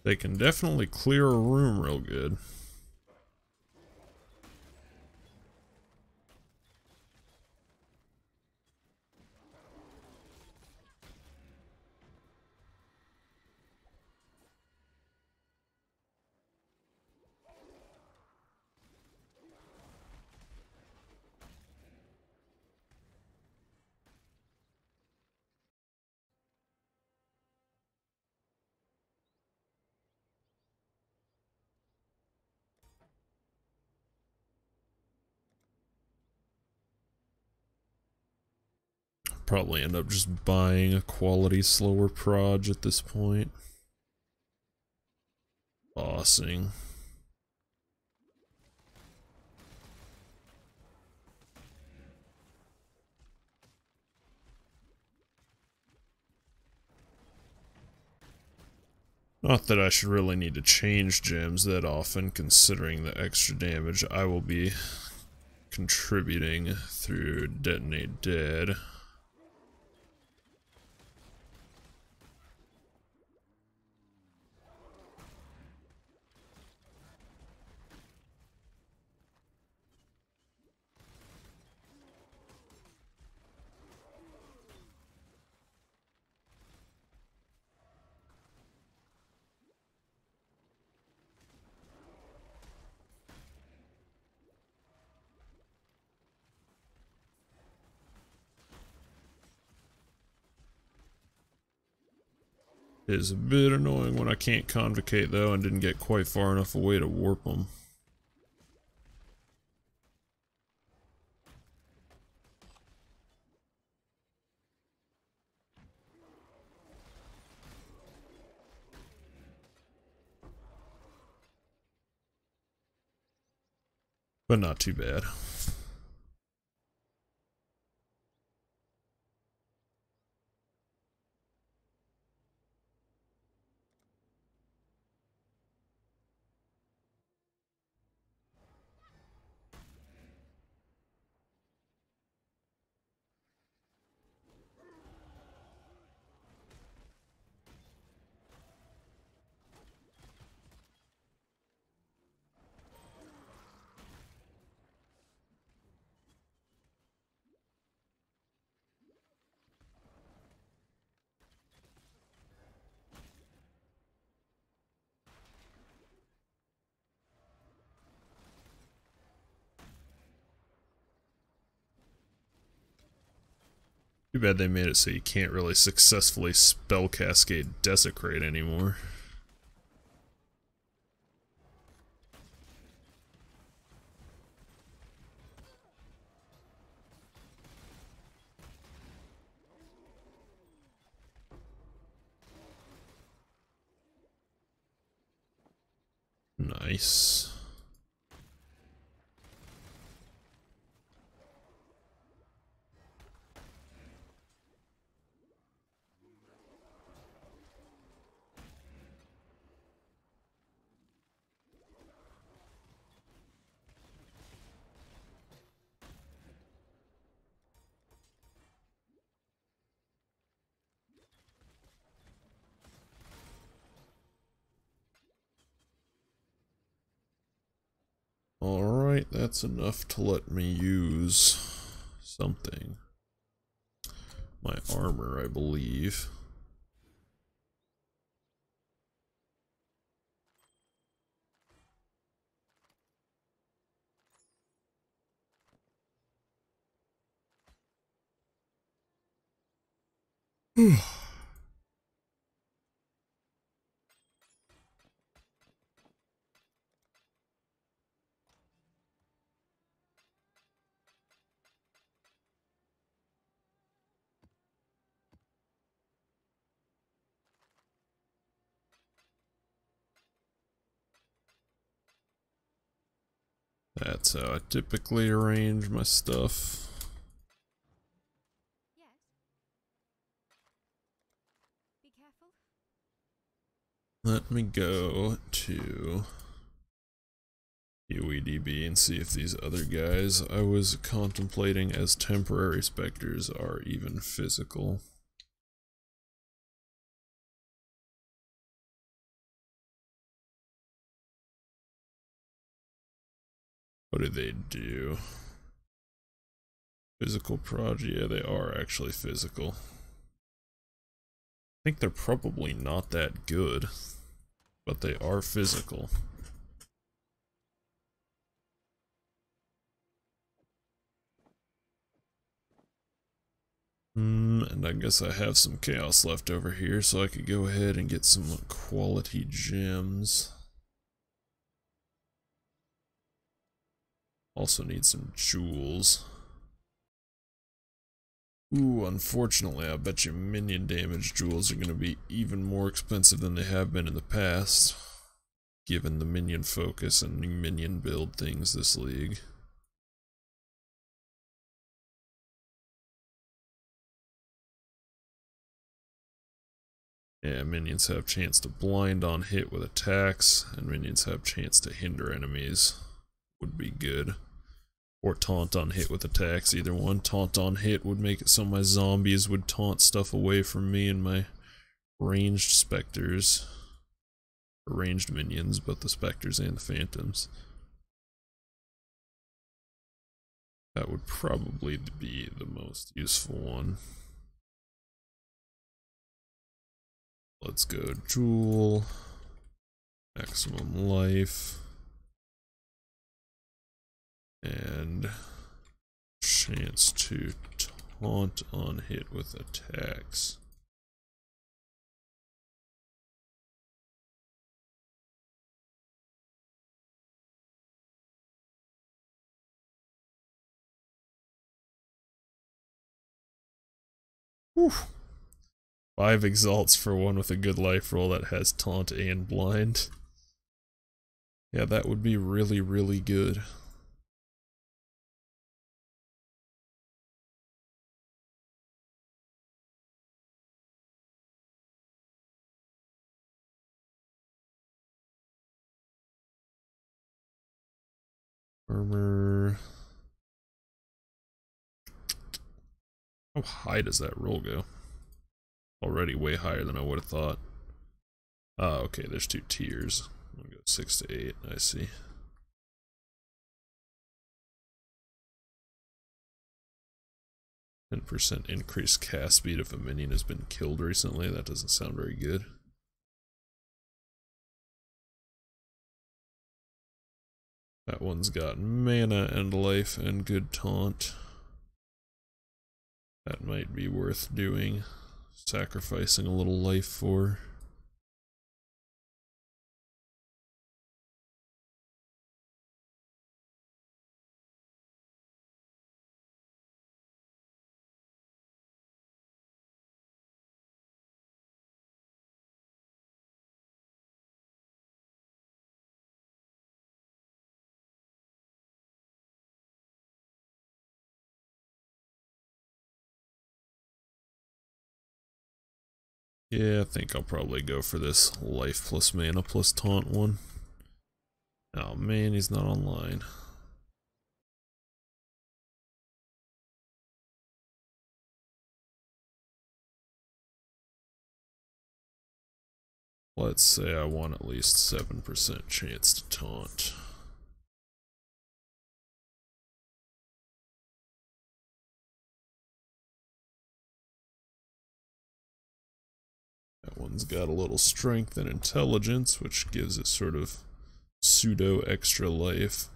They can definitely clear a room real good. Probably end up just buying a quality slower proj at this point. Bossing. Not that I should really need to change gems that often, considering the extra damage I will be contributing through Detonate Dead. It is a bit annoying when I can't convocate though and didn't get quite far enough away to warp them. But not too bad. Too bad they made it so you can't really successfully spell cascade Desecrate anymore. Nice. Alright, that's enough to let me use something. My armor, I believe. That's how I typically arrange my stuff. Yes. Be careful. Let me go to UEDB and see if these other guys I was contemplating as temporary specters are even physical. What do they do? Physical prod? Yeah, they are actually physical. I think they're probably not that good, but they are physical. And I guess I have some chaos left over here, so I could go ahead and get some quality gems. Also need some jewels. Ooh, unfortunately, I bet you minion damage jewels are going to be even more expensive than they have been in the past, given the minion focus and minion build things this league. Yeah, minions have chance to blind on hit with attacks, and minions have chance to hinder enemies. Would be good. Or taunt on hit with attacks, either one. Taunt on hit would make it so my zombies would taunt stuff away from me and my ranged specters. Or ranged minions, both the specters and the phantoms. That would probably be the most useful one. Let's go Jewel. Maximum life. And chance to taunt on hit with attacks. Whew. 5 exalts for one with a good life roll that has taunt and blind. Yeah, that would be really, really good. Armor. How high does that roll go? Already way higher than I would have thought. Ah, okay, there's 2 tiers. I'll go 6 to 8, I see. %10% increased cast speed if a minion has been killed recently. That doesn't sound very good. That one's got mana and life and good taunt. That might be worth doing. Sacrificing a little life for. Yeah, I think I'll probably go for this life plus mana plus taunt one. Oh man, he's not online. Let's say I want at least 7% chance to taunt. That one's got a little strength and intelligence, which gives it sort of pseudo extra life.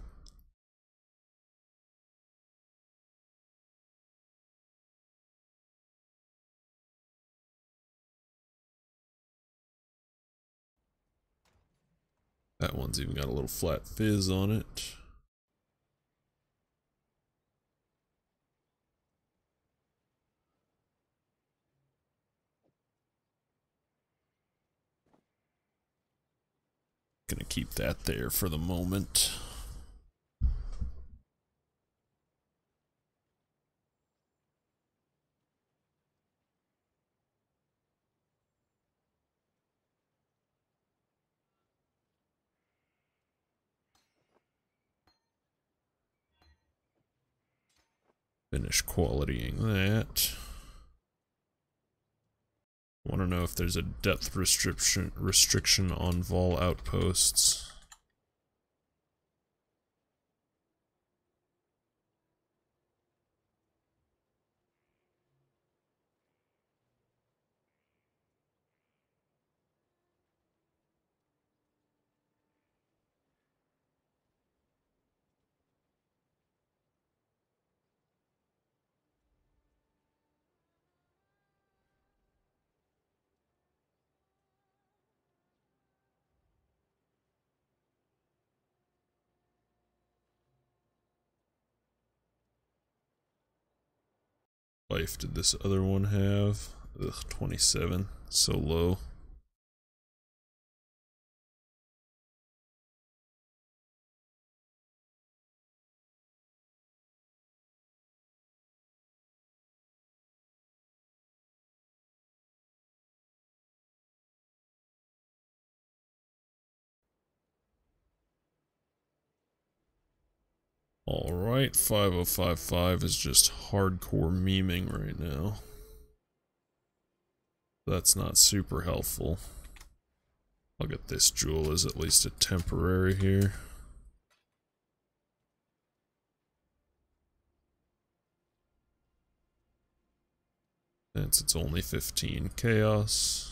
That one's even got a little flat fizz on it. Gonna keep that there for the moment. Finish qualitying that. Want to know if there's a depth restriction on Vol outposts. Life did this other one have? Ugh, 27. So low. Alright, 5055 is just hardcore memeing right now. That's not super helpful. I'll get this jewel as at least a temporary here. Since it's only 15 chaos.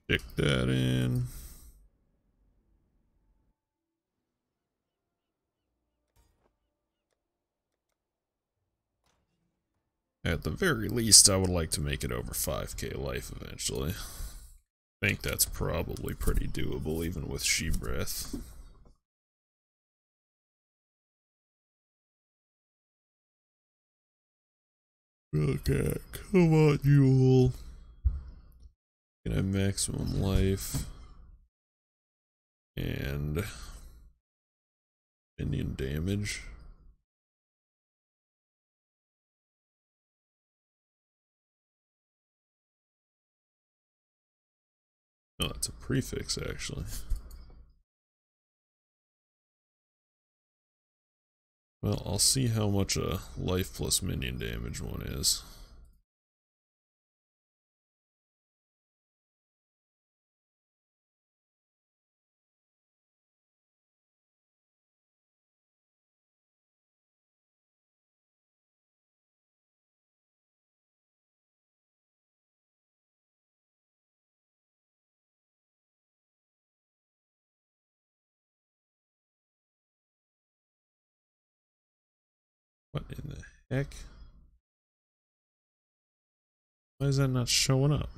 Stick that in. At the very least, I would like to make it over 5k life eventually. I think that's probably pretty doable even with She Breath. Okay, come on, Jewel. Can have maximum life. And minion damage. Oh, that's a prefix, actually. Well, I'll see how much a life plus minion damage one is. What in the heck? Why is that not showing up?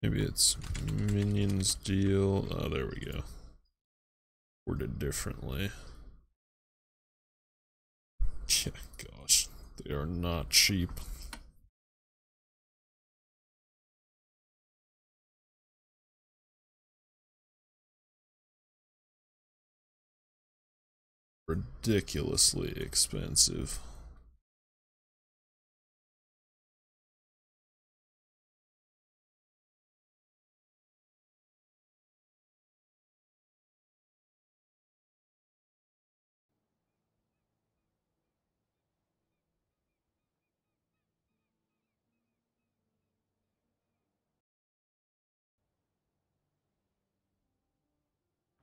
Maybe it's minions deal. Oh, there we go. Worded differently. Yeah, gosh, they are not cheap. Ridiculously expensive.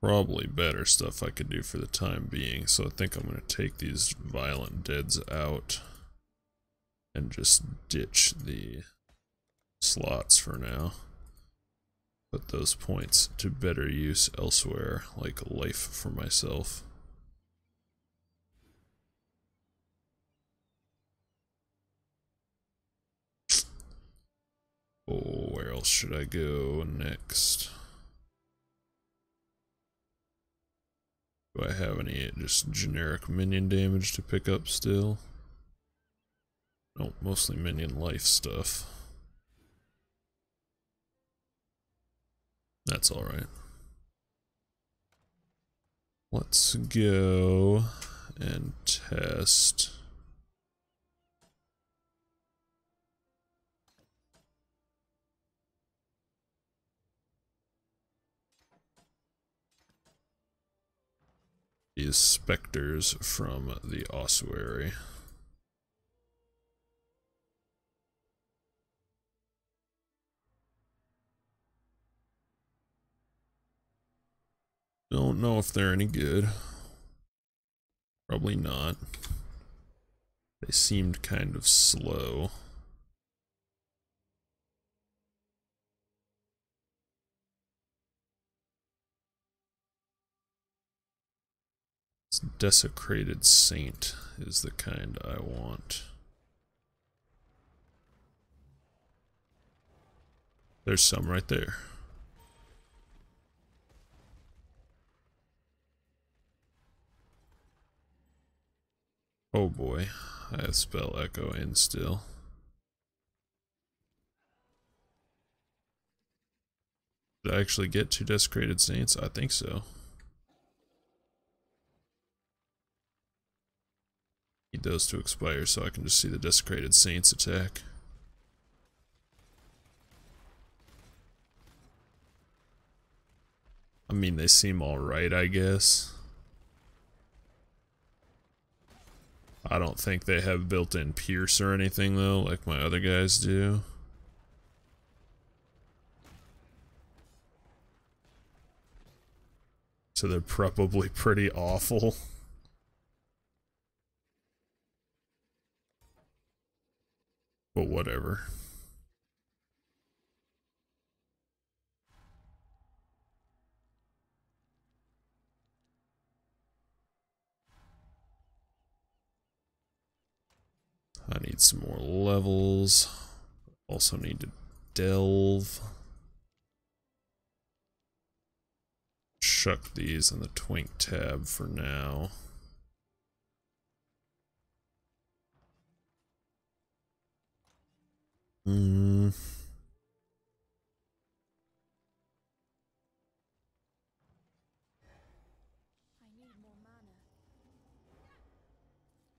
Probably better stuff I could do for the time being, so I think I'm going to take these violent deads out and just ditch the slots for now. Put those points to better use elsewhere, like life for myself. Oh, where else should I go next? Do I have any just generic minion damage to pick up still? Nope, mostly minion life stuff. That's alright. Let's go and test. These specters from the ossuary. Don't know if they're any good. Probably not. They seemed kind of slow. This desecrated saint is the kind I want. There's some right there. Oh boy, I have spell echo in still. Did I actually get 2 desecrated saints? I think so. Need those to expire so I can just see the desecrated saints attack. I mean, they seem alright, I guess. I don't think they have built-in pierce or anything though, like my other guys do. So they're probably pretty awful. But whatever. I need some more levels. Also need to delve. Chuck these in the twink tab for now.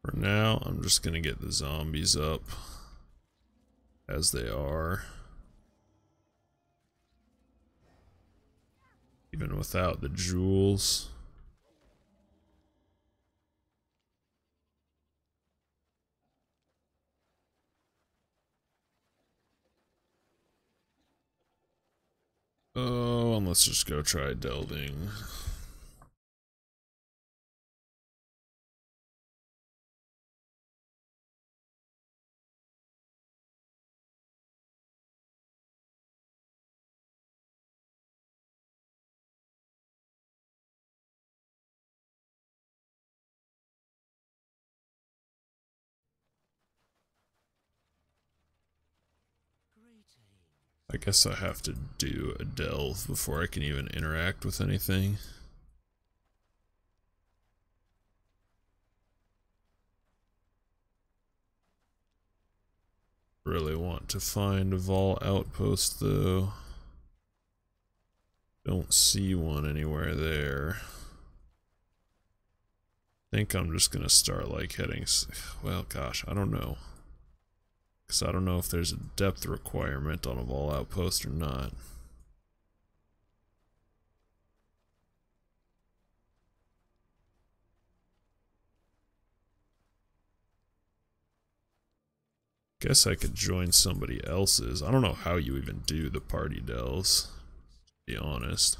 For now, I'm just gonna get the zombies up as they are. Even without the jewels. Oh, and let's just go try delving. I guess I have to do a delve before I can even interact with anything. Really want to find a Vol outpost though. Don't see one anywhere there. Think I'm just gonna start like heading, well gosh, I don't know. Cause I don't know if there's a depth requirement on a Vol outpost or not. Guess I could join somebody else's. I don't know how you even do the party delves, to be honest.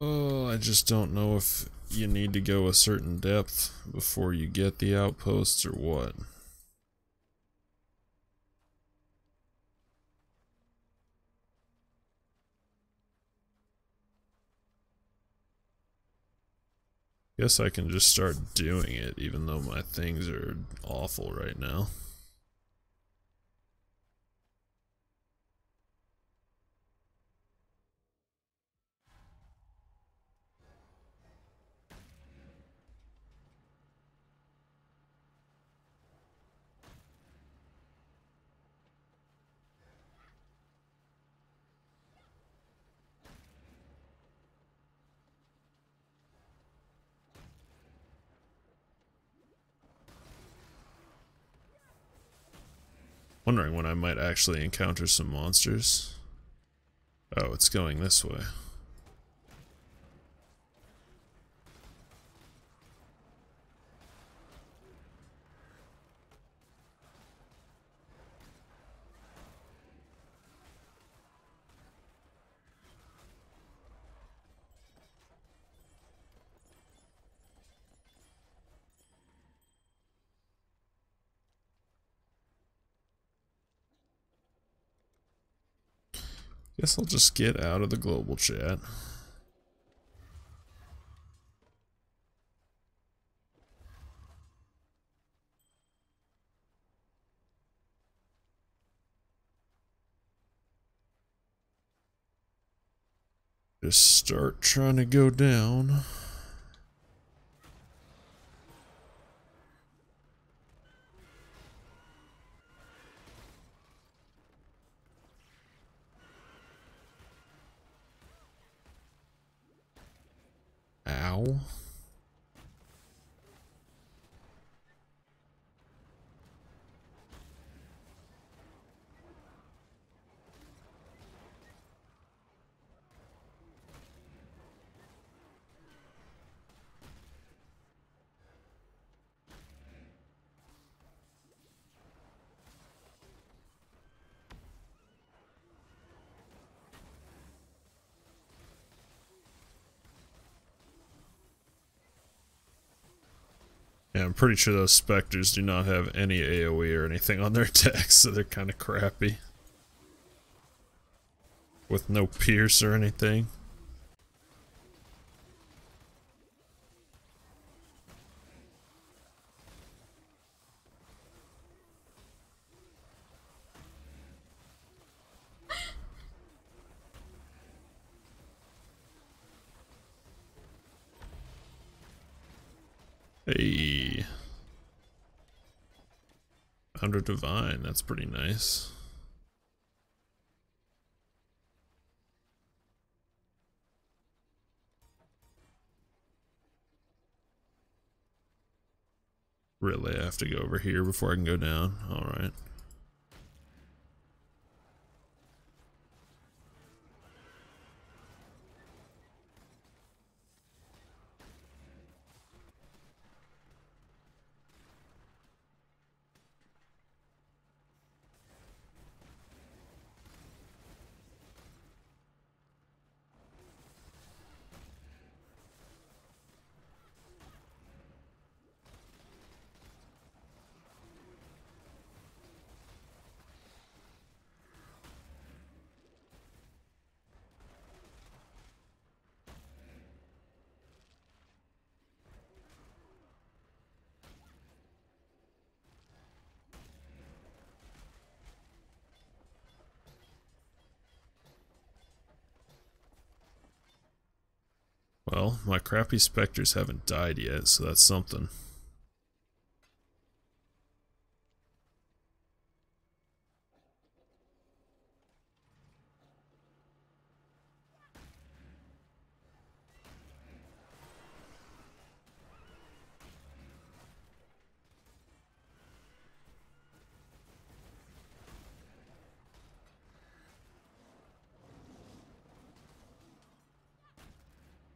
Oh, I just don't know if you need to go a certain depth before you get the outposts or what. Guess I can just start doing it even though my things are awful right now. Wondering when I might actually encounter some monsters. Oh, it's going this way. Guess I'll just get out of the global chat. Just start trying to go down. Ow. Yeah, I'm pretty sure those specters do not have any AoE or anything on their decks, so they're kind of crappy. With no pierce or anything. Hey. 100 Divine, that's pretty nice. Really, I have to go over here before I can go down. Alright. Well, my crappy specters haven't died yet, so that's something.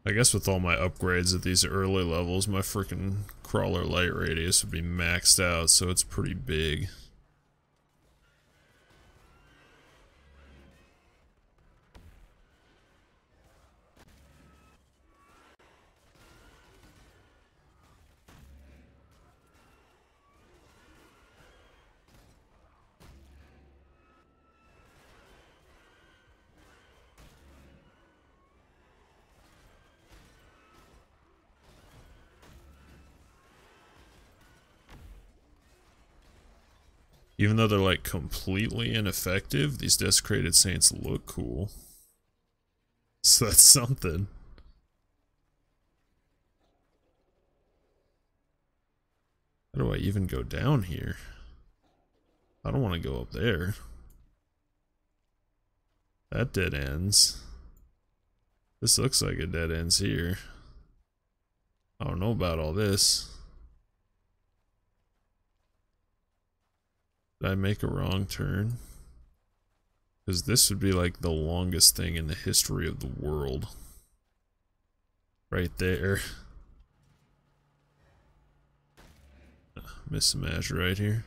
I guess with all my upgrades at these early levels, my freaking crawler light radius would be maxed out, so it's pretty big. Even though they're like completely ineffective, these desecrated saints look cool. So that's something. How do I even go down here? I don't want to go up there. That dead ends. This looks like it dead ends here. I don't know about all this. Did I make a wrong turn? Because this would be like the longest thing in the history of the world. Right there. Miss some azurite here.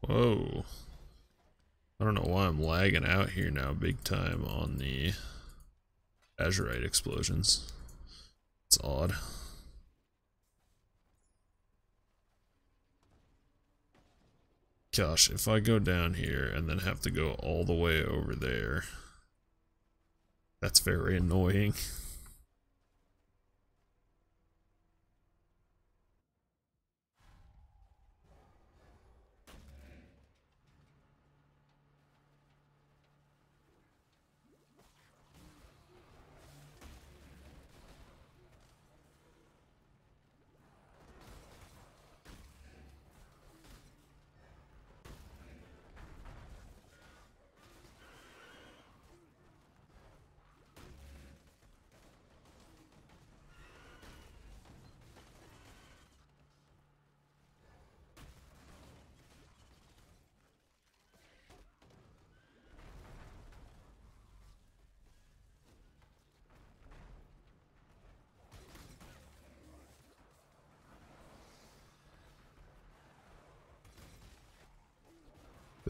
Whoa. I don't know why I'm lagging out here now big time on the azurite explosions. It's odd. Gosh, if I go down here and then have to go all the way over there, that's very annoying.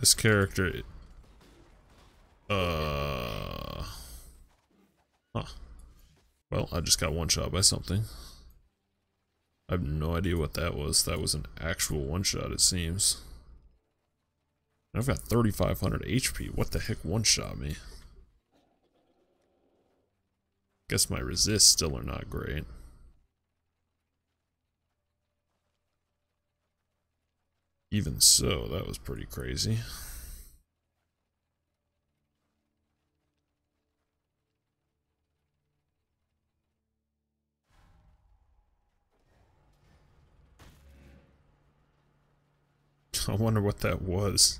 This character... Huh. Well, I just got one-shot by something. I have no idea what that was. That was an actual one-shot, it seems. I've got 3,500 HP. What the heck one-shot me? Guess my resists still are not great. Even so, that was pretty crazy. I wonder what that was.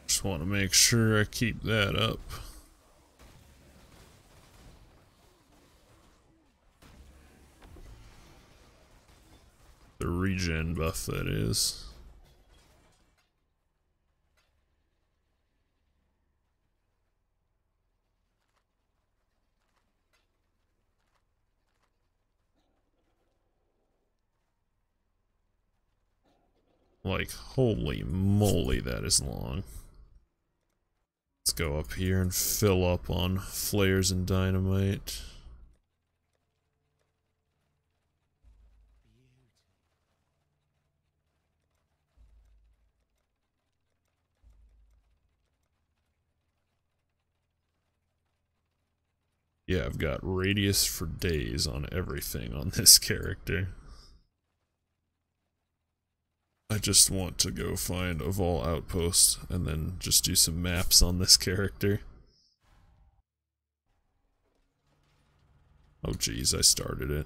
Just want to make sure I keep that up. The regen buff, that is. Like, holy moly, that is long. Let's go up here and fill up on flares and dynamite. Yeah, I've got radius for days on everything on this character. I just want to go find a Vol outpost and then just do some maps on this character. Oh geez, I started it.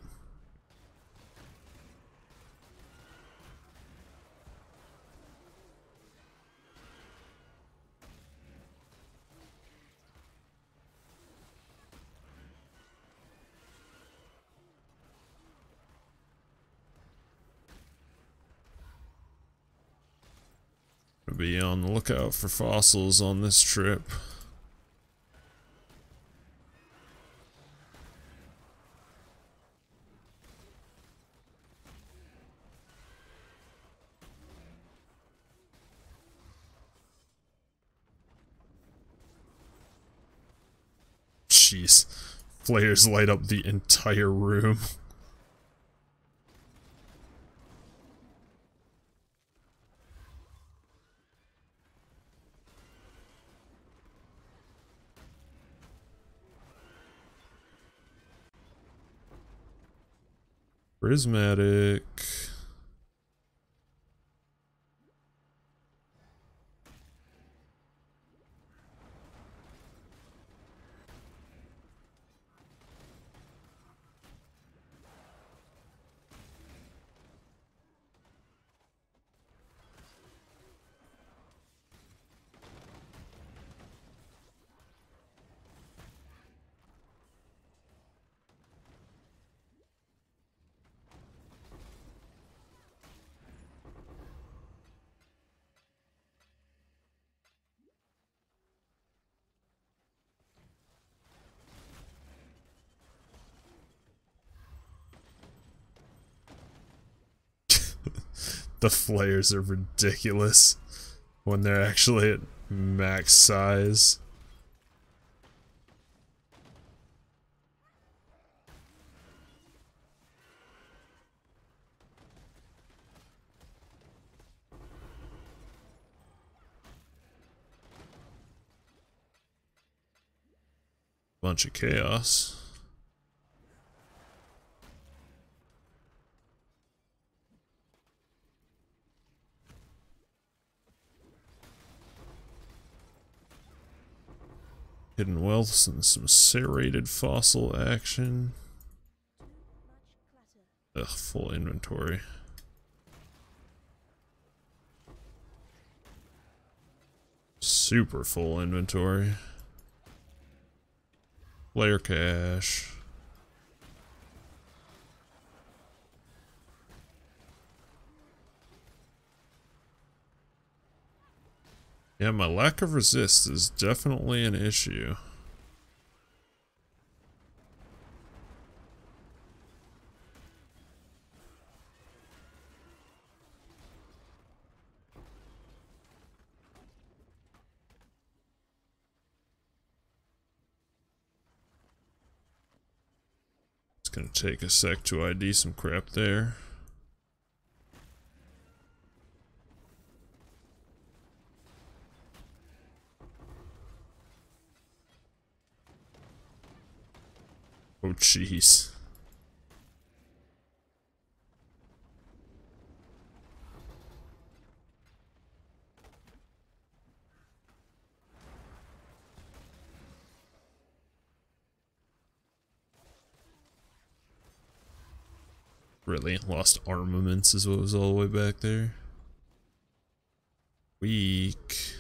Be on the lookout for fossils on this trip. Jeez, flares light up the entire room. Prismatic. The flares are ridiculous when they're actually at max size. Bunch of chaos. Hidden wealths and some serrated fossil action. Ugh, full inventory. Super full inventory. Flare cache. Yeah, my lack of resist is definitely an issue. It's gonna take a sec to ID some crap there. Oh, jeez. Really? Lost armaments is what was all the way back there. Weak.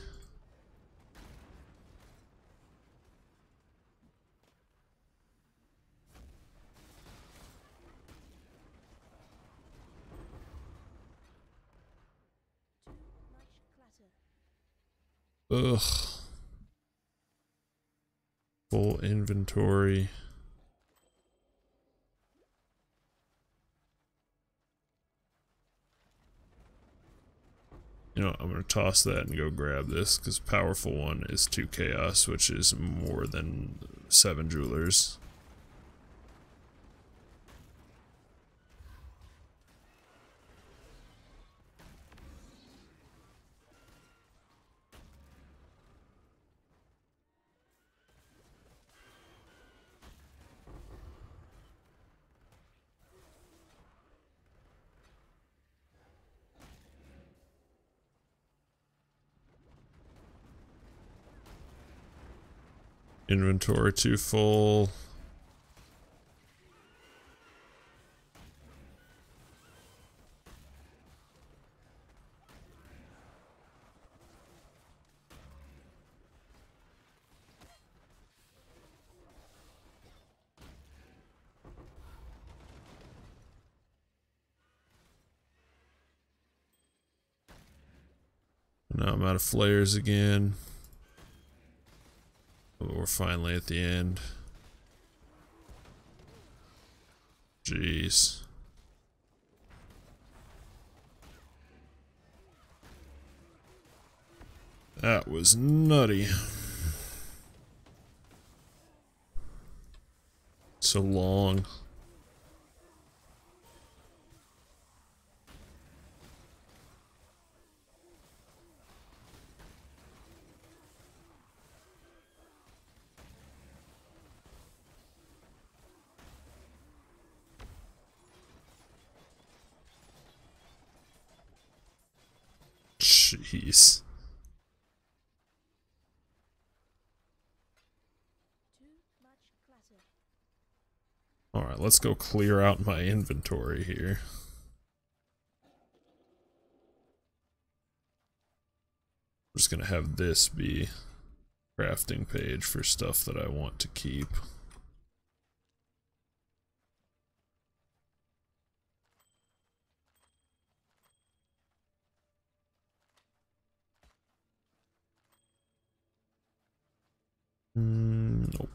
Ugh. Full inventory. You know, I'm gonna toss that and go grab this, because powerful one is 2 chaos, which is more than 7 jewelers. Inventory too full. Now I'm out of flares again. But we're finally at the end. Jeez. That was nutty. So long. Jeez. Alright, let's go clear out my inventory here. I'm just gonna have this be crafting page for stuff that I want to keep. Nope.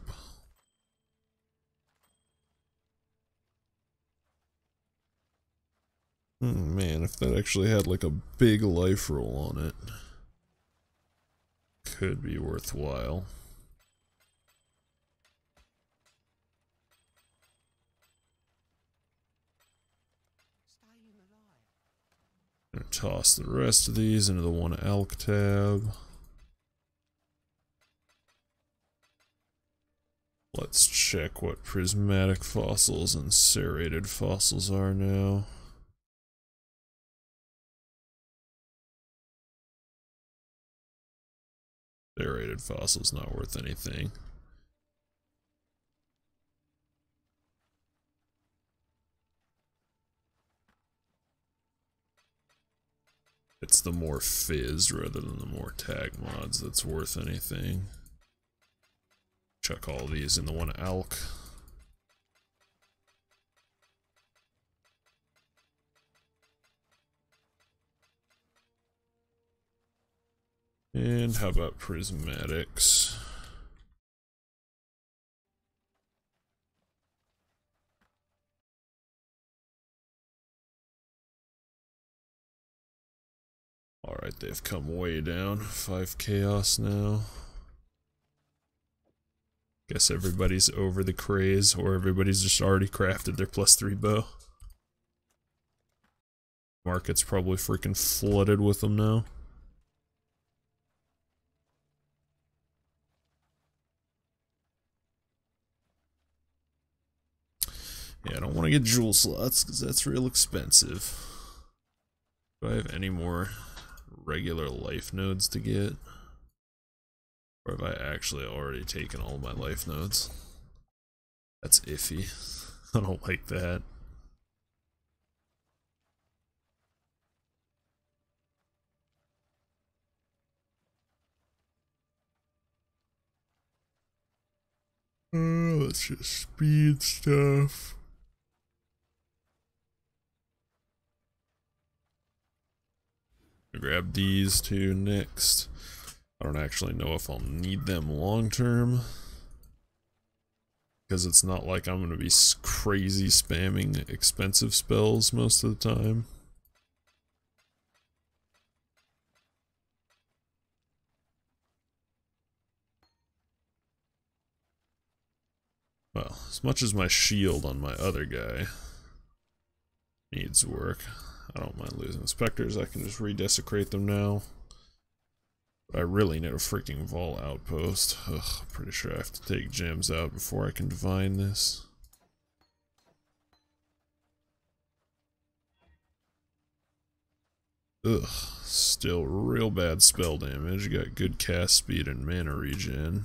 Man, if that actually had like a big life roll on it, could be worthwhile. Gonna toss the rest of these into the one elk tab. Let's check what prismatic fossils and serrated fossils are now. Serrated fossils not worth anything. It's the more fizz rather than the more tag mods that's worth anything. Chuck all these in the one elk. And how about prismatics? Alright, they've come way down. 5 chaos now. Guess everybody's over the craze, or everybody's just already crafted their +3 bow. Market's probably freaking flooded with them now. Yeah, I don't want to get jewel slots because that's real expensive. Do I have any more regular life nodes to get? Or have I actually already taken all my life nodes? That's iffy. I don't like that. Let's just speed stuff. Grab these two next. I don't actually know if I'll need them long term, because it's not like I'm going to be crazy spamming expensive spells most of the time. Well, as much as my shield on my other guy needs work, I don't mind losing specters. I can just redesecrate them now. But I really need a freaking Vol outpost. Ugh, I'm pretty sure I have to take gems out before I can divine this. Ugh, still real bad spell damage. Got good cast speed and mana regen.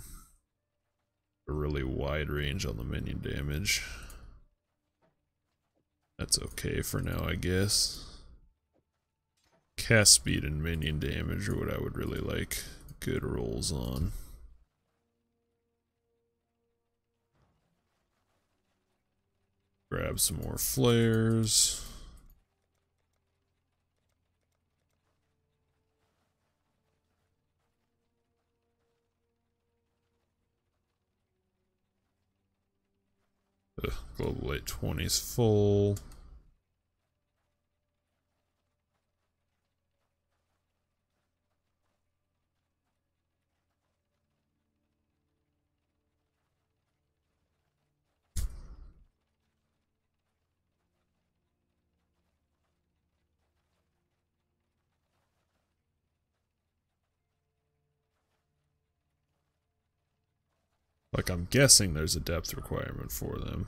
A really wide range on the minion damage. That's okay for now, I guess. Cast speed and minion damage are what I would really like good rolls on. Grab some more flares. Global 820 is full. Like, I'm guessing there's a depth requirement for them.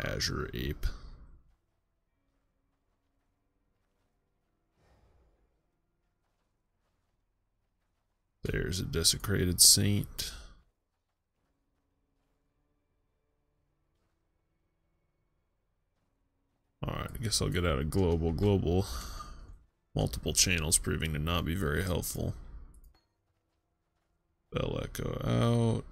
Azure Ape. There's a Desecrated Saint. Alright, I guess I'll get out of global. Global. Multiple channels proving to not be very helpful. Bell Echo out.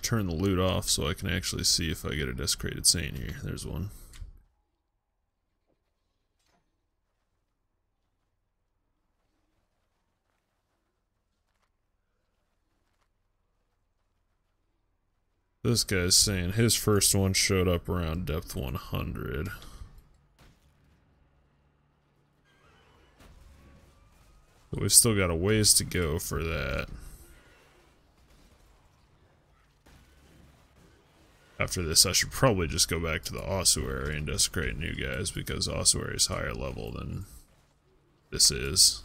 turn the loot off so I can actually see if I get a desecrated saint here. There's one. This guy's saying his first one showed up around depth 100. But we've still got a ways to go for that. After this, I should probably just go back to the ossuary and desecrate new guys, because ossuary is higher level than this is.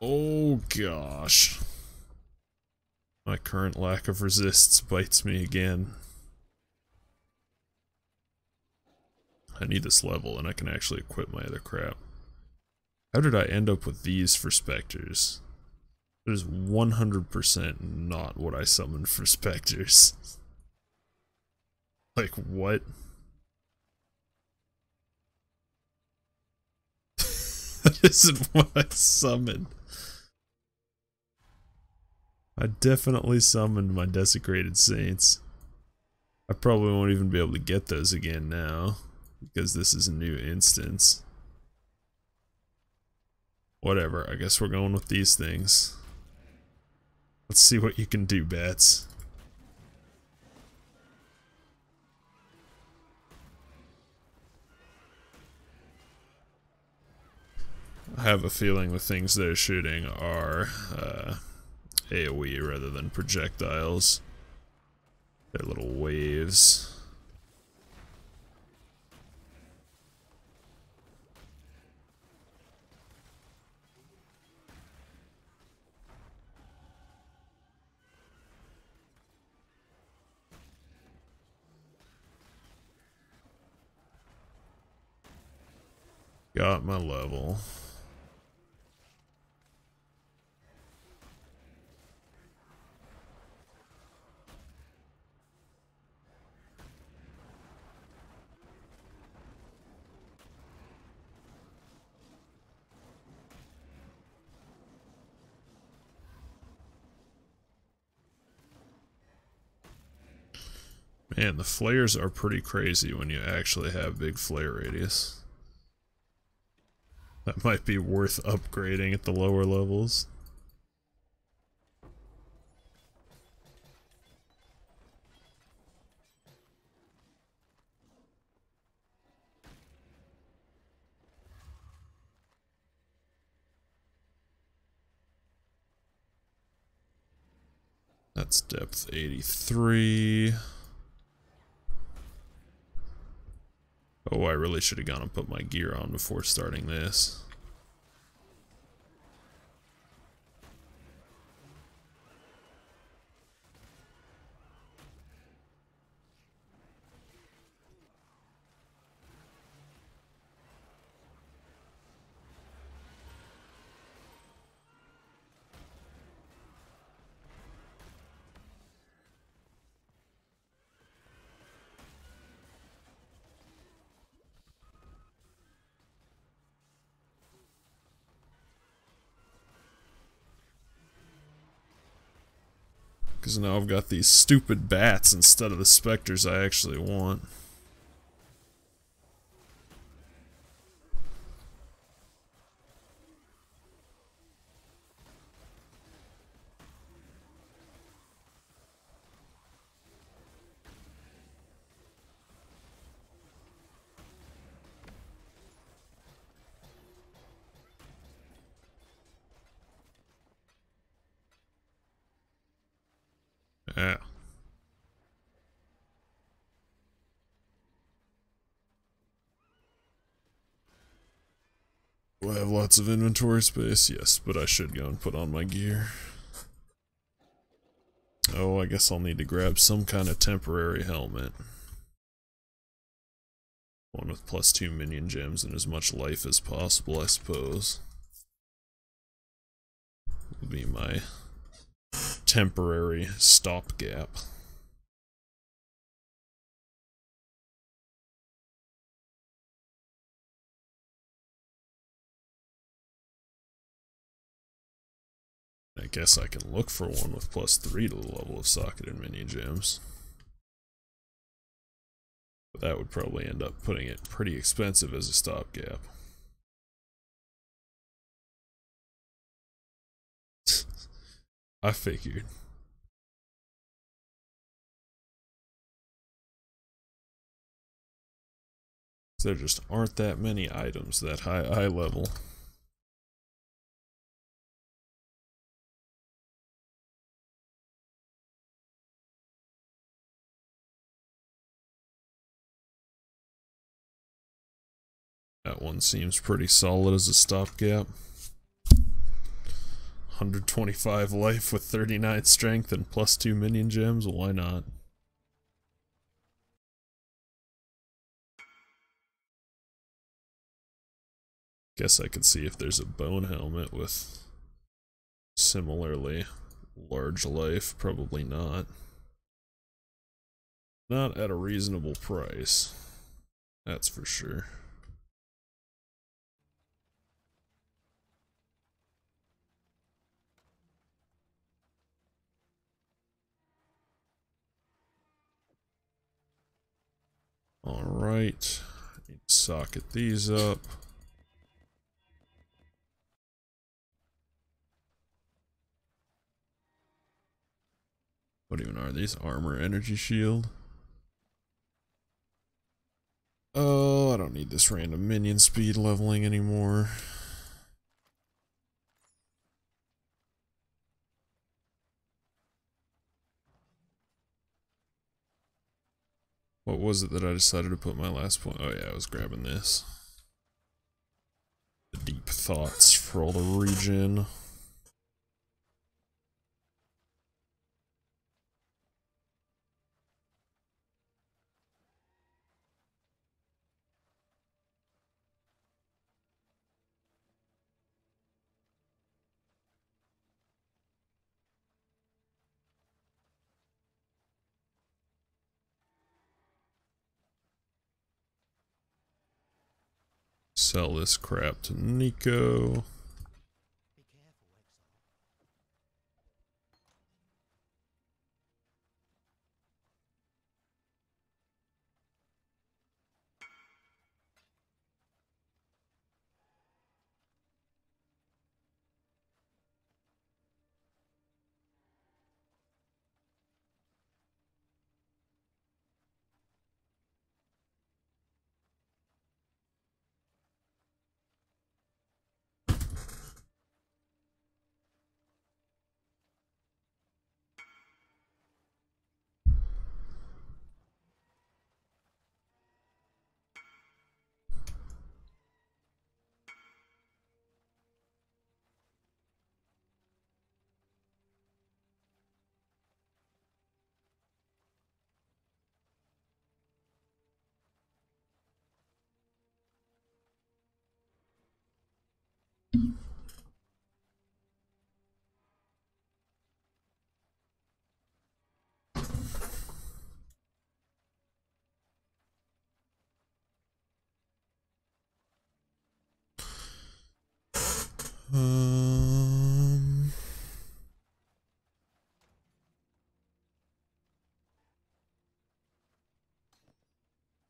Oh gosh. My current lack of resists bites me again. I need this level and I can actually equip my other crap. How did I end up with these for specters? That is 100% not what I summoned for specters. Like, what? That isn't what I summoned. I definitely summoned my desecrated saints. I probably won't even be able to get those again now, because this is a new instance. Whatever, I guess we're going with these things. Let's see what you can do, bats. I have a feeling the things they're shooting are AoE rather than projectiles. They're little waves. Got my level. Man, the flares are pretty crazy when you actually have big flare radius. That might be worth upgrading at the lower levels. That's depth 83. Oh, I really should have gone and put my gear on before starting this. Because now I've got these stupid bats instead of the specters I actually want. Yeah. Do I have lots of inventory space? Yes, but I should go and put on my gear. Oh, I guess I'll need to grab some kind of temporary helmet. One with +2 minion gems and as much life as possible, I suppose. Will be my temporary stopgap. I guess I can look for one with +3 to the level of socket and minion gems. But that would probably end up putting it pretty expensive as a stopgap. I figured. There just aren't that many items that high level. That one seems pretty solid as a stopgap. 125 life with 39 strength and +2 minion gems, why not? Guess I could see if there's a bone helmet with similarly large life. Probably not. Not at a reasonable price. That's for sure. Alright. Need to socket these up. What even are these? Armor, energy shield. Oh, I don't need this random minion speed leveling anymore. What was it that I decided to put my last point? Oh yeah, I was grabbing this. The deep thoughts for all the regen. Sell this crap to Nico.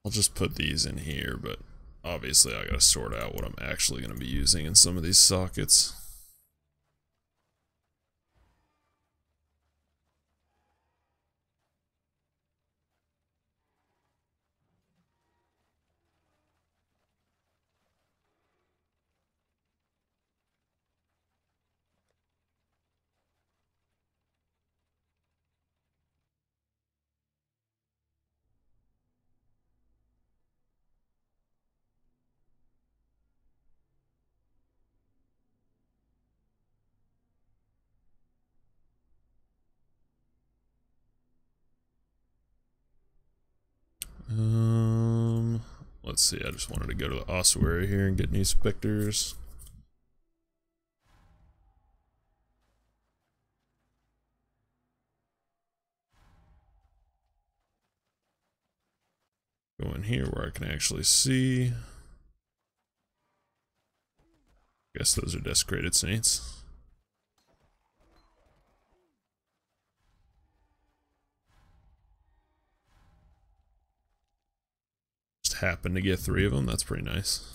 I'll just put these in here, but obviously I gotta sort out what I'm actually gonna be using in some of these sockets. Let's see, I just wanted to go to the ossuary here and get new specters. Go in here where I can actually see. Guess those are desecrated saints. Just happened to get 3 of them, that's pretty nice.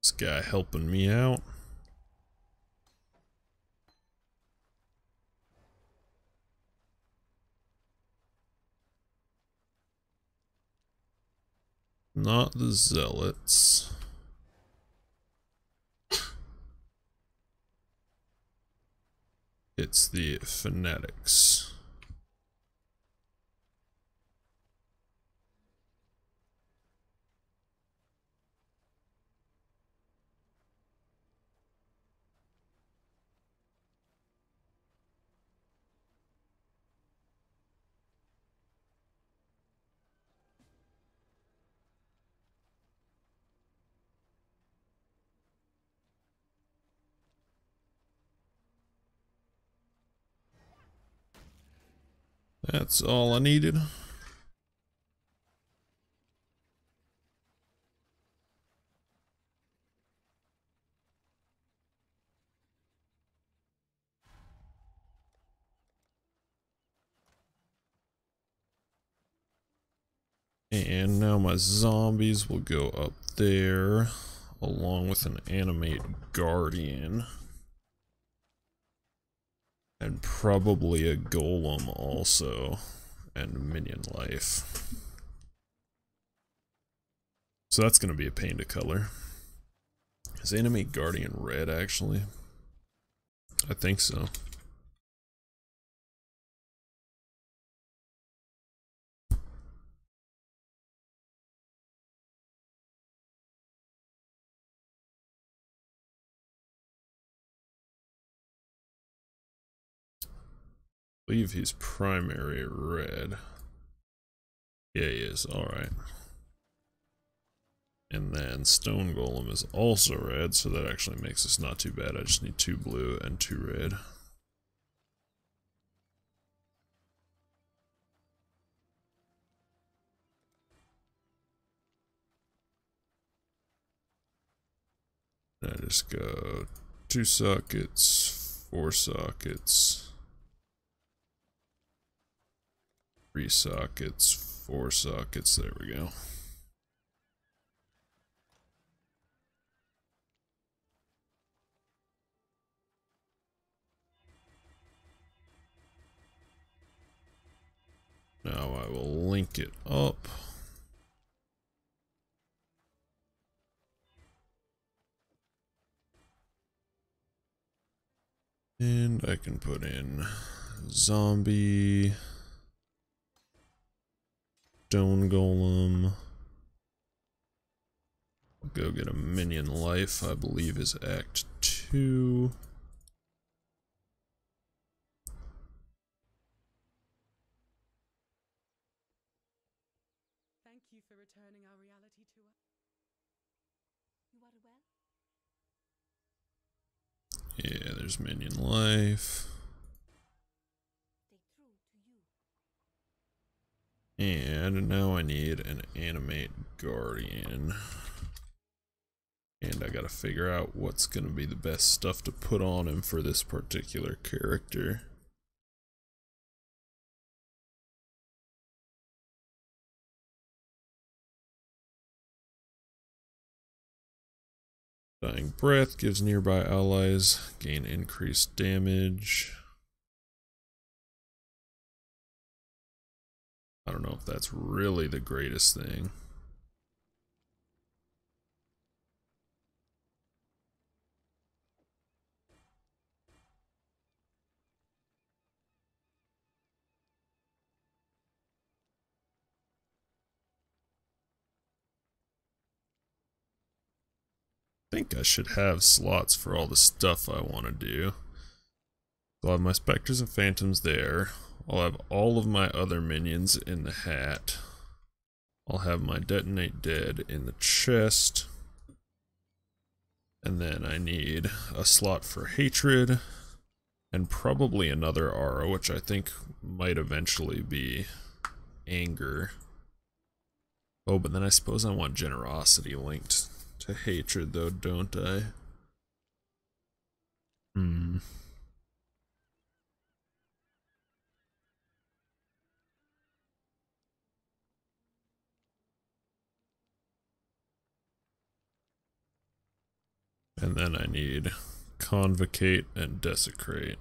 This guy helping me out. Not the zealots. It's the fanatics. That's all I needed. And now my zombies will go up there, along with an animate guardian. And probably a golem also, and minion life. So that's going to be a pain to color. Is animate guardian red actually? I think so. I believe he's primary red. Yeah, he is. Alright. And then Stone Golem is also red, so that actually makes this not too bad. I just need 2 blue and 2 red. just go 2 sockets, 4 sockets, 3 sockets, 4 sockets, there we go. Now I will link it up. And I can put in zombie, stone golem. I'll go get a minion life, I believe is Act 2. Thank you for returning our reality to us. You are well? Yeah, there's minion life. Stay true to you. And now I need an animate guardian. And I gotta figure out what's gonna be the best stuff to put on him for this particular character. Dying Breath gives nearby allies gain increased damage. I don't know if that's really the greatest thing. I think I should have slots for all the stuff I want to do. So I'll have my Spectres and Phantoms there. I'll have all of my other minions in the hat. I'll have my Detonate Dead in the chest. And then I need a slot for Hatred. And probably another aura, which I think might eventually be Anger. Oh, but then I suppose I want Generosity linked to Hatred though, don't I? Hmm. And then I need Convocate and Desecrate.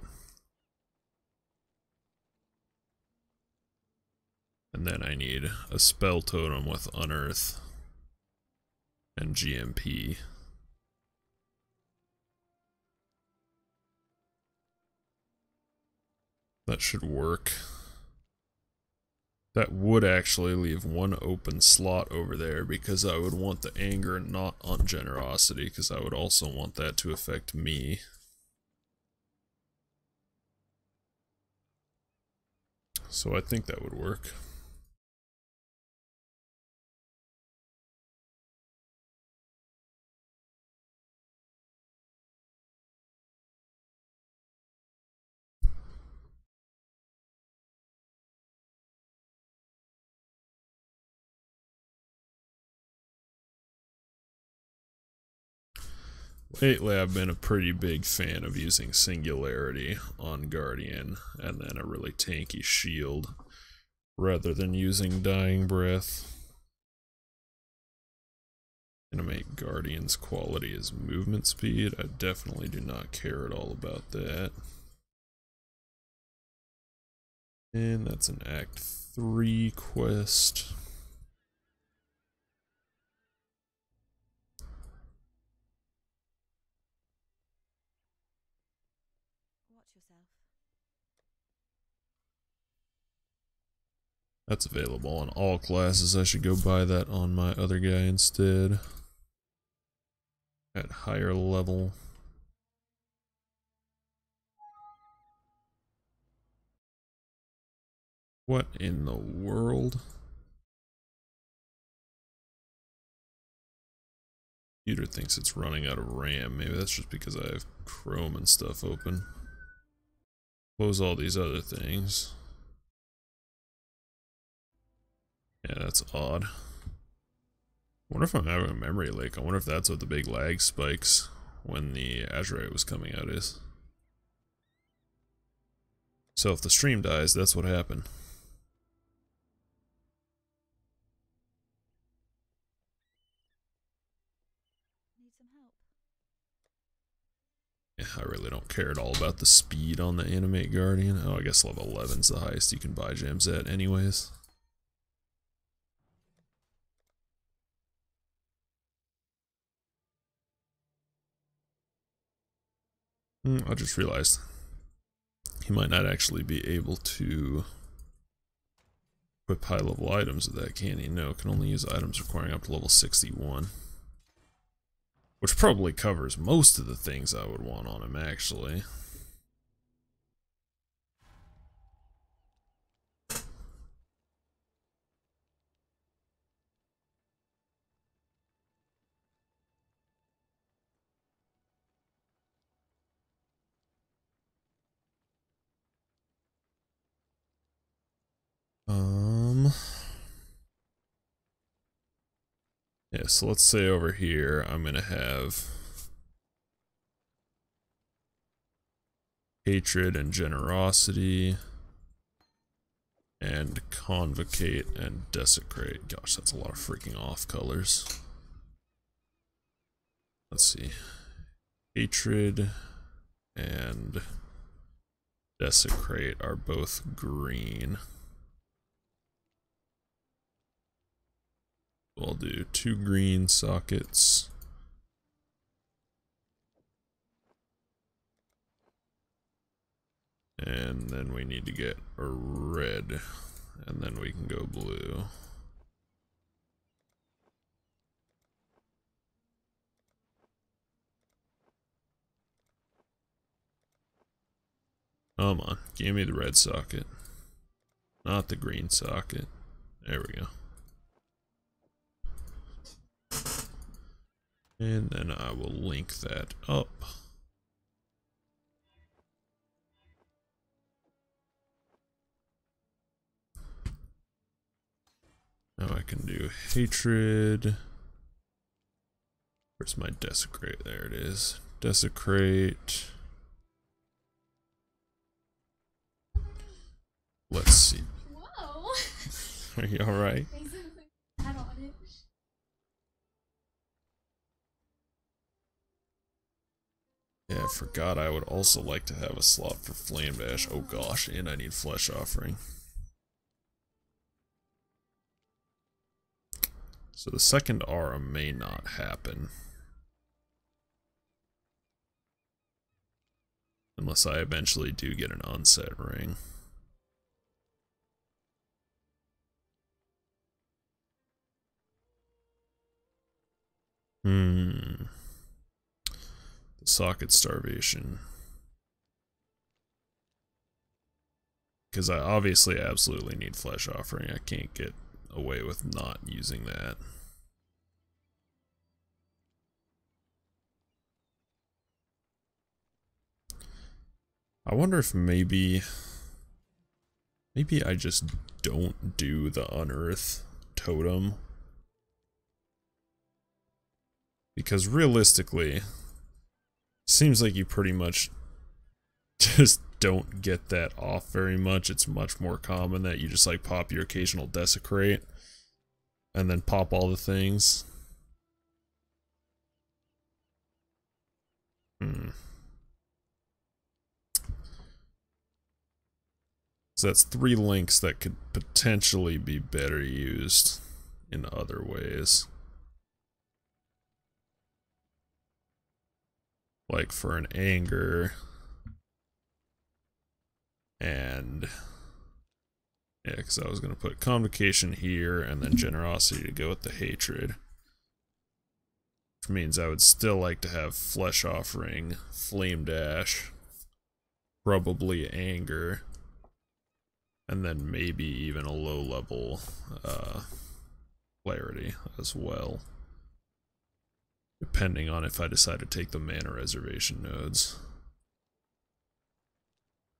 And then I need a Spell Totem with Unearth and GMP. That should work. That would actually leave one open slot over there because I would want the Anger not on Generosity because I would also want that to affect me. So I think that would work. Lately, I've been a pretty big fan of using Singularity on Guardian, and then a really tanky shield, rather than using Dying Breath. Gonna make Guardian's quality as movement speed. I definitely do not care at all about that. And that's an Act 3 quest. That's available on all classes. I should go buy that on my other guy instead. At higher level. What in the world? Computer thinks it's running out of RAM. Maybe that's just because I have Chrome and stuff open. Close all these other things. Yeah, that's odd. I wonder if I'm having a memory leak. I wonder if that's what the big lag spikes when the Azurite was coming out is. So if the stream dies, that's what happened. Need some help. Yeah, I really don't care at all about the speed on the Animate Guardian. Oh, I guess level 11's the highest you can buy gems at anyways. I just realized he might not actually be able to equip high level items with that, can he? No, can only use items requiring up to level 61. Which probably covers most of the things I would want on him, actually. Yeah, so let's say over here I'm gonna have hatred and generosity and convocate and desecrate. Gosh, that's a lot of freaking off colors. Let's see. Hatred and desecrate are both green. We'll do 2 green sockets. And then we need to get a red. And then we can go blue. Come on, give me the red socket. Not the green socket. There we go. And then I will link that up. Now I can do hatred. Where's my desecrate? There it is. Desecrate. Let's see. Whoa! Are you alright? Add on it. Yeah, I forgot I would also like to have a slot for Flame Dash. Oh gosh, and I need Flesh Offering. So the second aura may not happen. Unless I eventually do get an onset ring. The socket starvation. Because I obviously absolutely need Flesh Offering. I can't get away with not using that. I wonder if maybe I just don't do the Unearth totem. Because realistically, seems like you pretty much just don't get that off very much. It's much more common that you just like pop your occasional desecrate and then pop all the things. So that's 3 links that could potentially be better used in other ways. Like for an anger. And yeah, because I was going to put convocation here and then generosity to go with the hatred. Which means I would still like to have Flesh Offering, Flame Dash, probably anger, and then maybe even a low level clarity as well. Depending on if I decide to take the mana reservation nodes.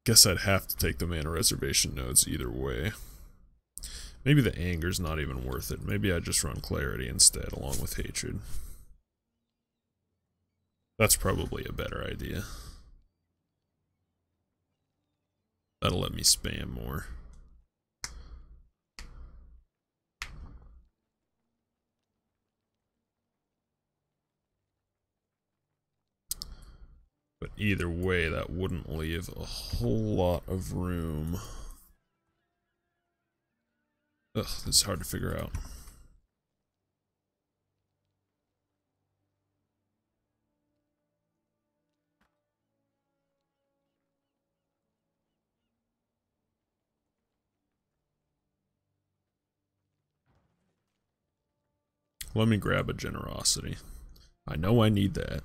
Guess I'd have to take the mana reservation nodes either way. Maybe the anger's not even worth it. Maybe I just run clarity instead along with hatred. That's probably a better idea. That'll let me spam more. But either way, that wouldn't leave a whole lot of room. Ugh, this is hard to figure out. Let me grab a generosity. I know I need that.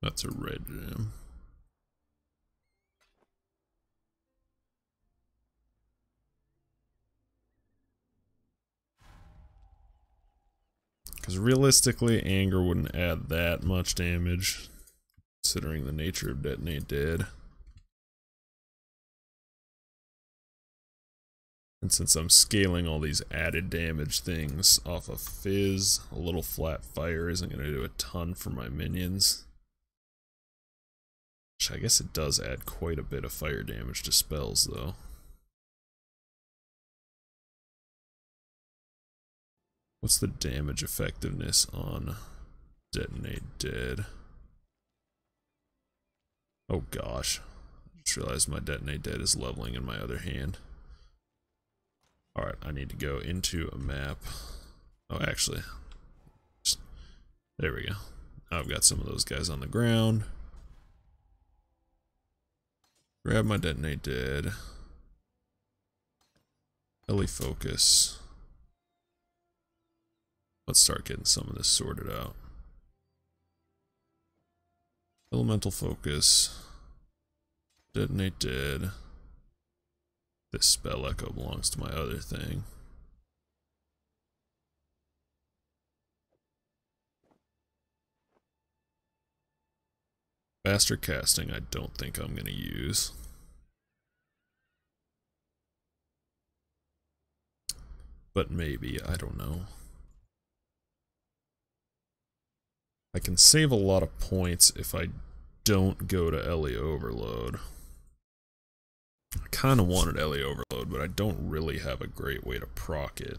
That's a red gem. Because realistically, anger wouldn't add that much damage, considering the nature of Detonate Dead. And since I'm scaling all these added damage things off of Fizz, a little flat fire isn't going to do a ton for my minions. Which I guess it does add quite a bit of fire damage to spells, though. What's the damage effectiveness on Detonate Dead? Oh gosh. I just realized my Detonate Dead is leveling in my other hand. Alright, I need to go into a map. Oh, actually. There we go. I've got some of those guys on the ground. Grab my Detonate Dead. Ellie Focus. Let's start getting some of this sorted out. Elemental Focus. Detonate Dead. This spell echo belongs to my other thing. Bastard Casting I don't think I'm going to use. But maybe, I don't know. I can save a lot of points if I don't go to Ellie Overload. I kind of wanted Ellie Overload, but I don't really have a great way to proc it.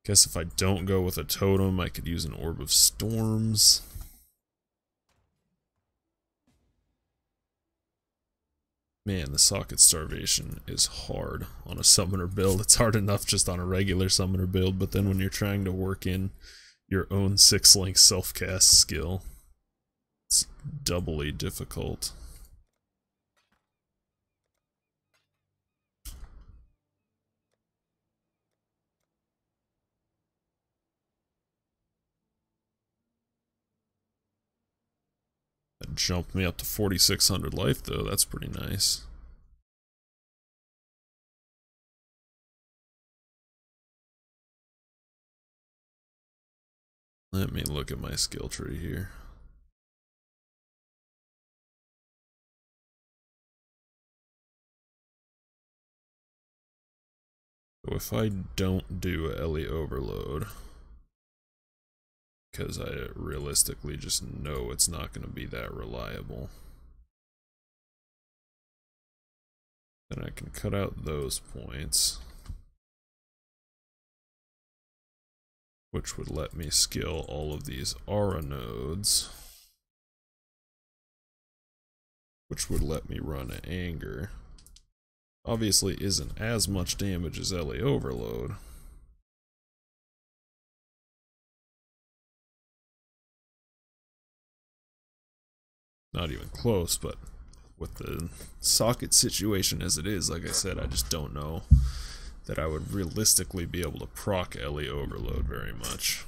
Guess if I don't go with a totem, I could use an Orb of Storms. Man, the Socket Starvation is hard on a summoner build. It's hard enough just on a regular summoner build, but then when you're trying to work in your own 6-link self-cast skill, it's doubly difficult. That jumped me up to 4,600 life, though. That's pretty nice. Let me look at my skill tree here. So if I don't do Ellie Overload, because I realistically just know it's not going to be that reliable, then I can cut out those points, which would let me skill all of these aura nodes, which would let me run Anger. Obviously isn't as much damage as Ellie Overload. Not even close, but with the socket situation as it is, like I said, I just don't know that I would realistically be able to proc Ellie Overload very much.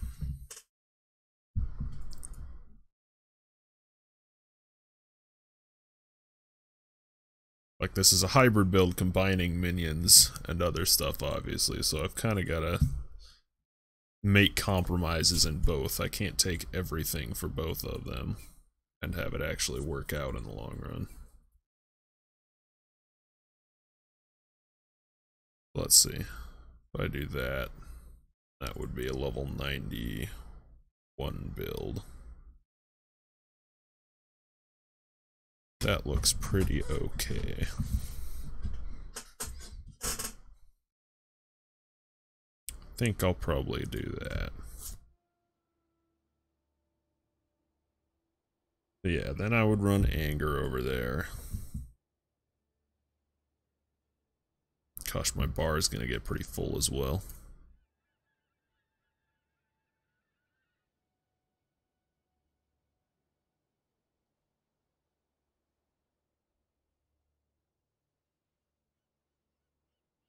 Like, this is a hybrid build combining minions and other stuff, obviously, so I've kind of got to make compromises in both. I can't take everything for both of them and have it actually work out in the long run. Let's see. If I do that, that would be a level 91 build. That looks pretty okay. I think I'll probably do that. But yeah, then I would run Anger over there. Gosh, my bar is gonna get pretty full as well.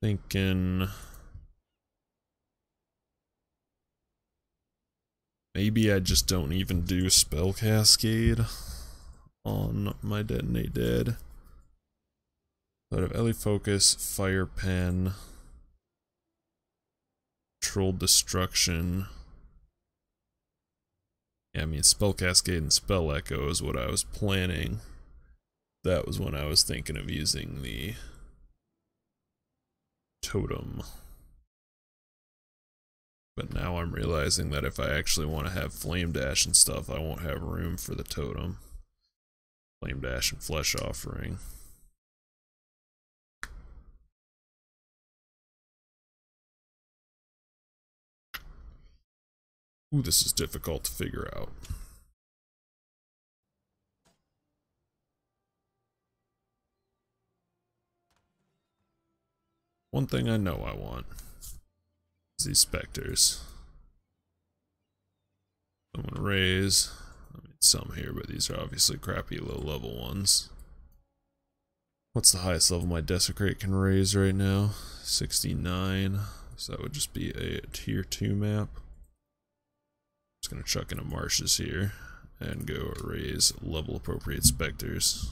Thinking maybe I just don't even do Spell Cascade on my Detonate Dead. But I have Ellie Focus, Fire Pen, Controlled Destruction. Yeah, I mean, Spell Cascade and Spell Echo is what I was planning. That was when I was thinking of using the Totem. But now I'm realizing that if I actually want to have Flame Dash and stuff, I won't have room for the Totem. Flame Dash and Flesh Offering. Ooh, this is difficult to figure out. One thing I know I want is these Spectres. I'm gonna raise. I mean, some here, but these are obviously crappy low-level ones. What's the highest level my Desecrate can raise right now? 69. So that would just be a tier 2 map. Just gonna chuck in a Marshes here and go raise level appropriate Spectres.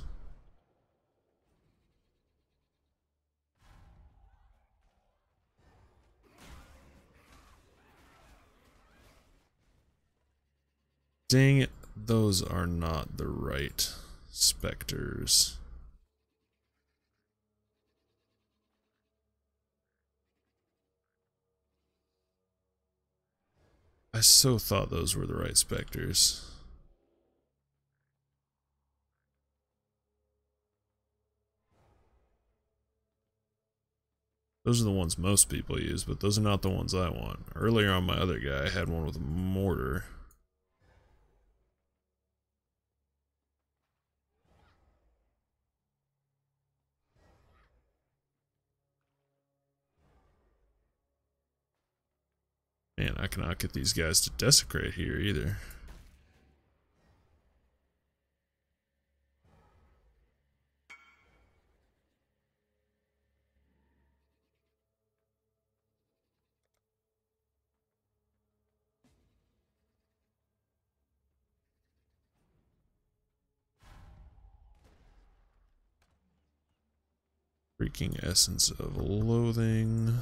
Dang it, those are not the right Spectres. I so thought those were the right Spectres. Those are the ones most people use, but those are not the ones I want. Earlier on my other guy, I had one with a mortar. Man, I cannot get these guys to Desecrate here either. Freaking Essence of Loathing.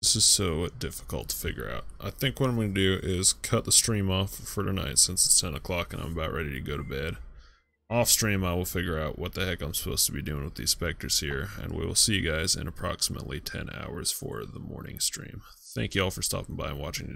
This is so difficult to figure out. I think what I'm going to do is cut the stream off for tonight since it's 10 o'clock and I'm about ready to go to bed. Off stream I will figure out what the heck I'm supposed to be doing with these Spectres here, and we will see you guys in approximately 10 hours for the morning stream. Thank you all for stopping by and watching.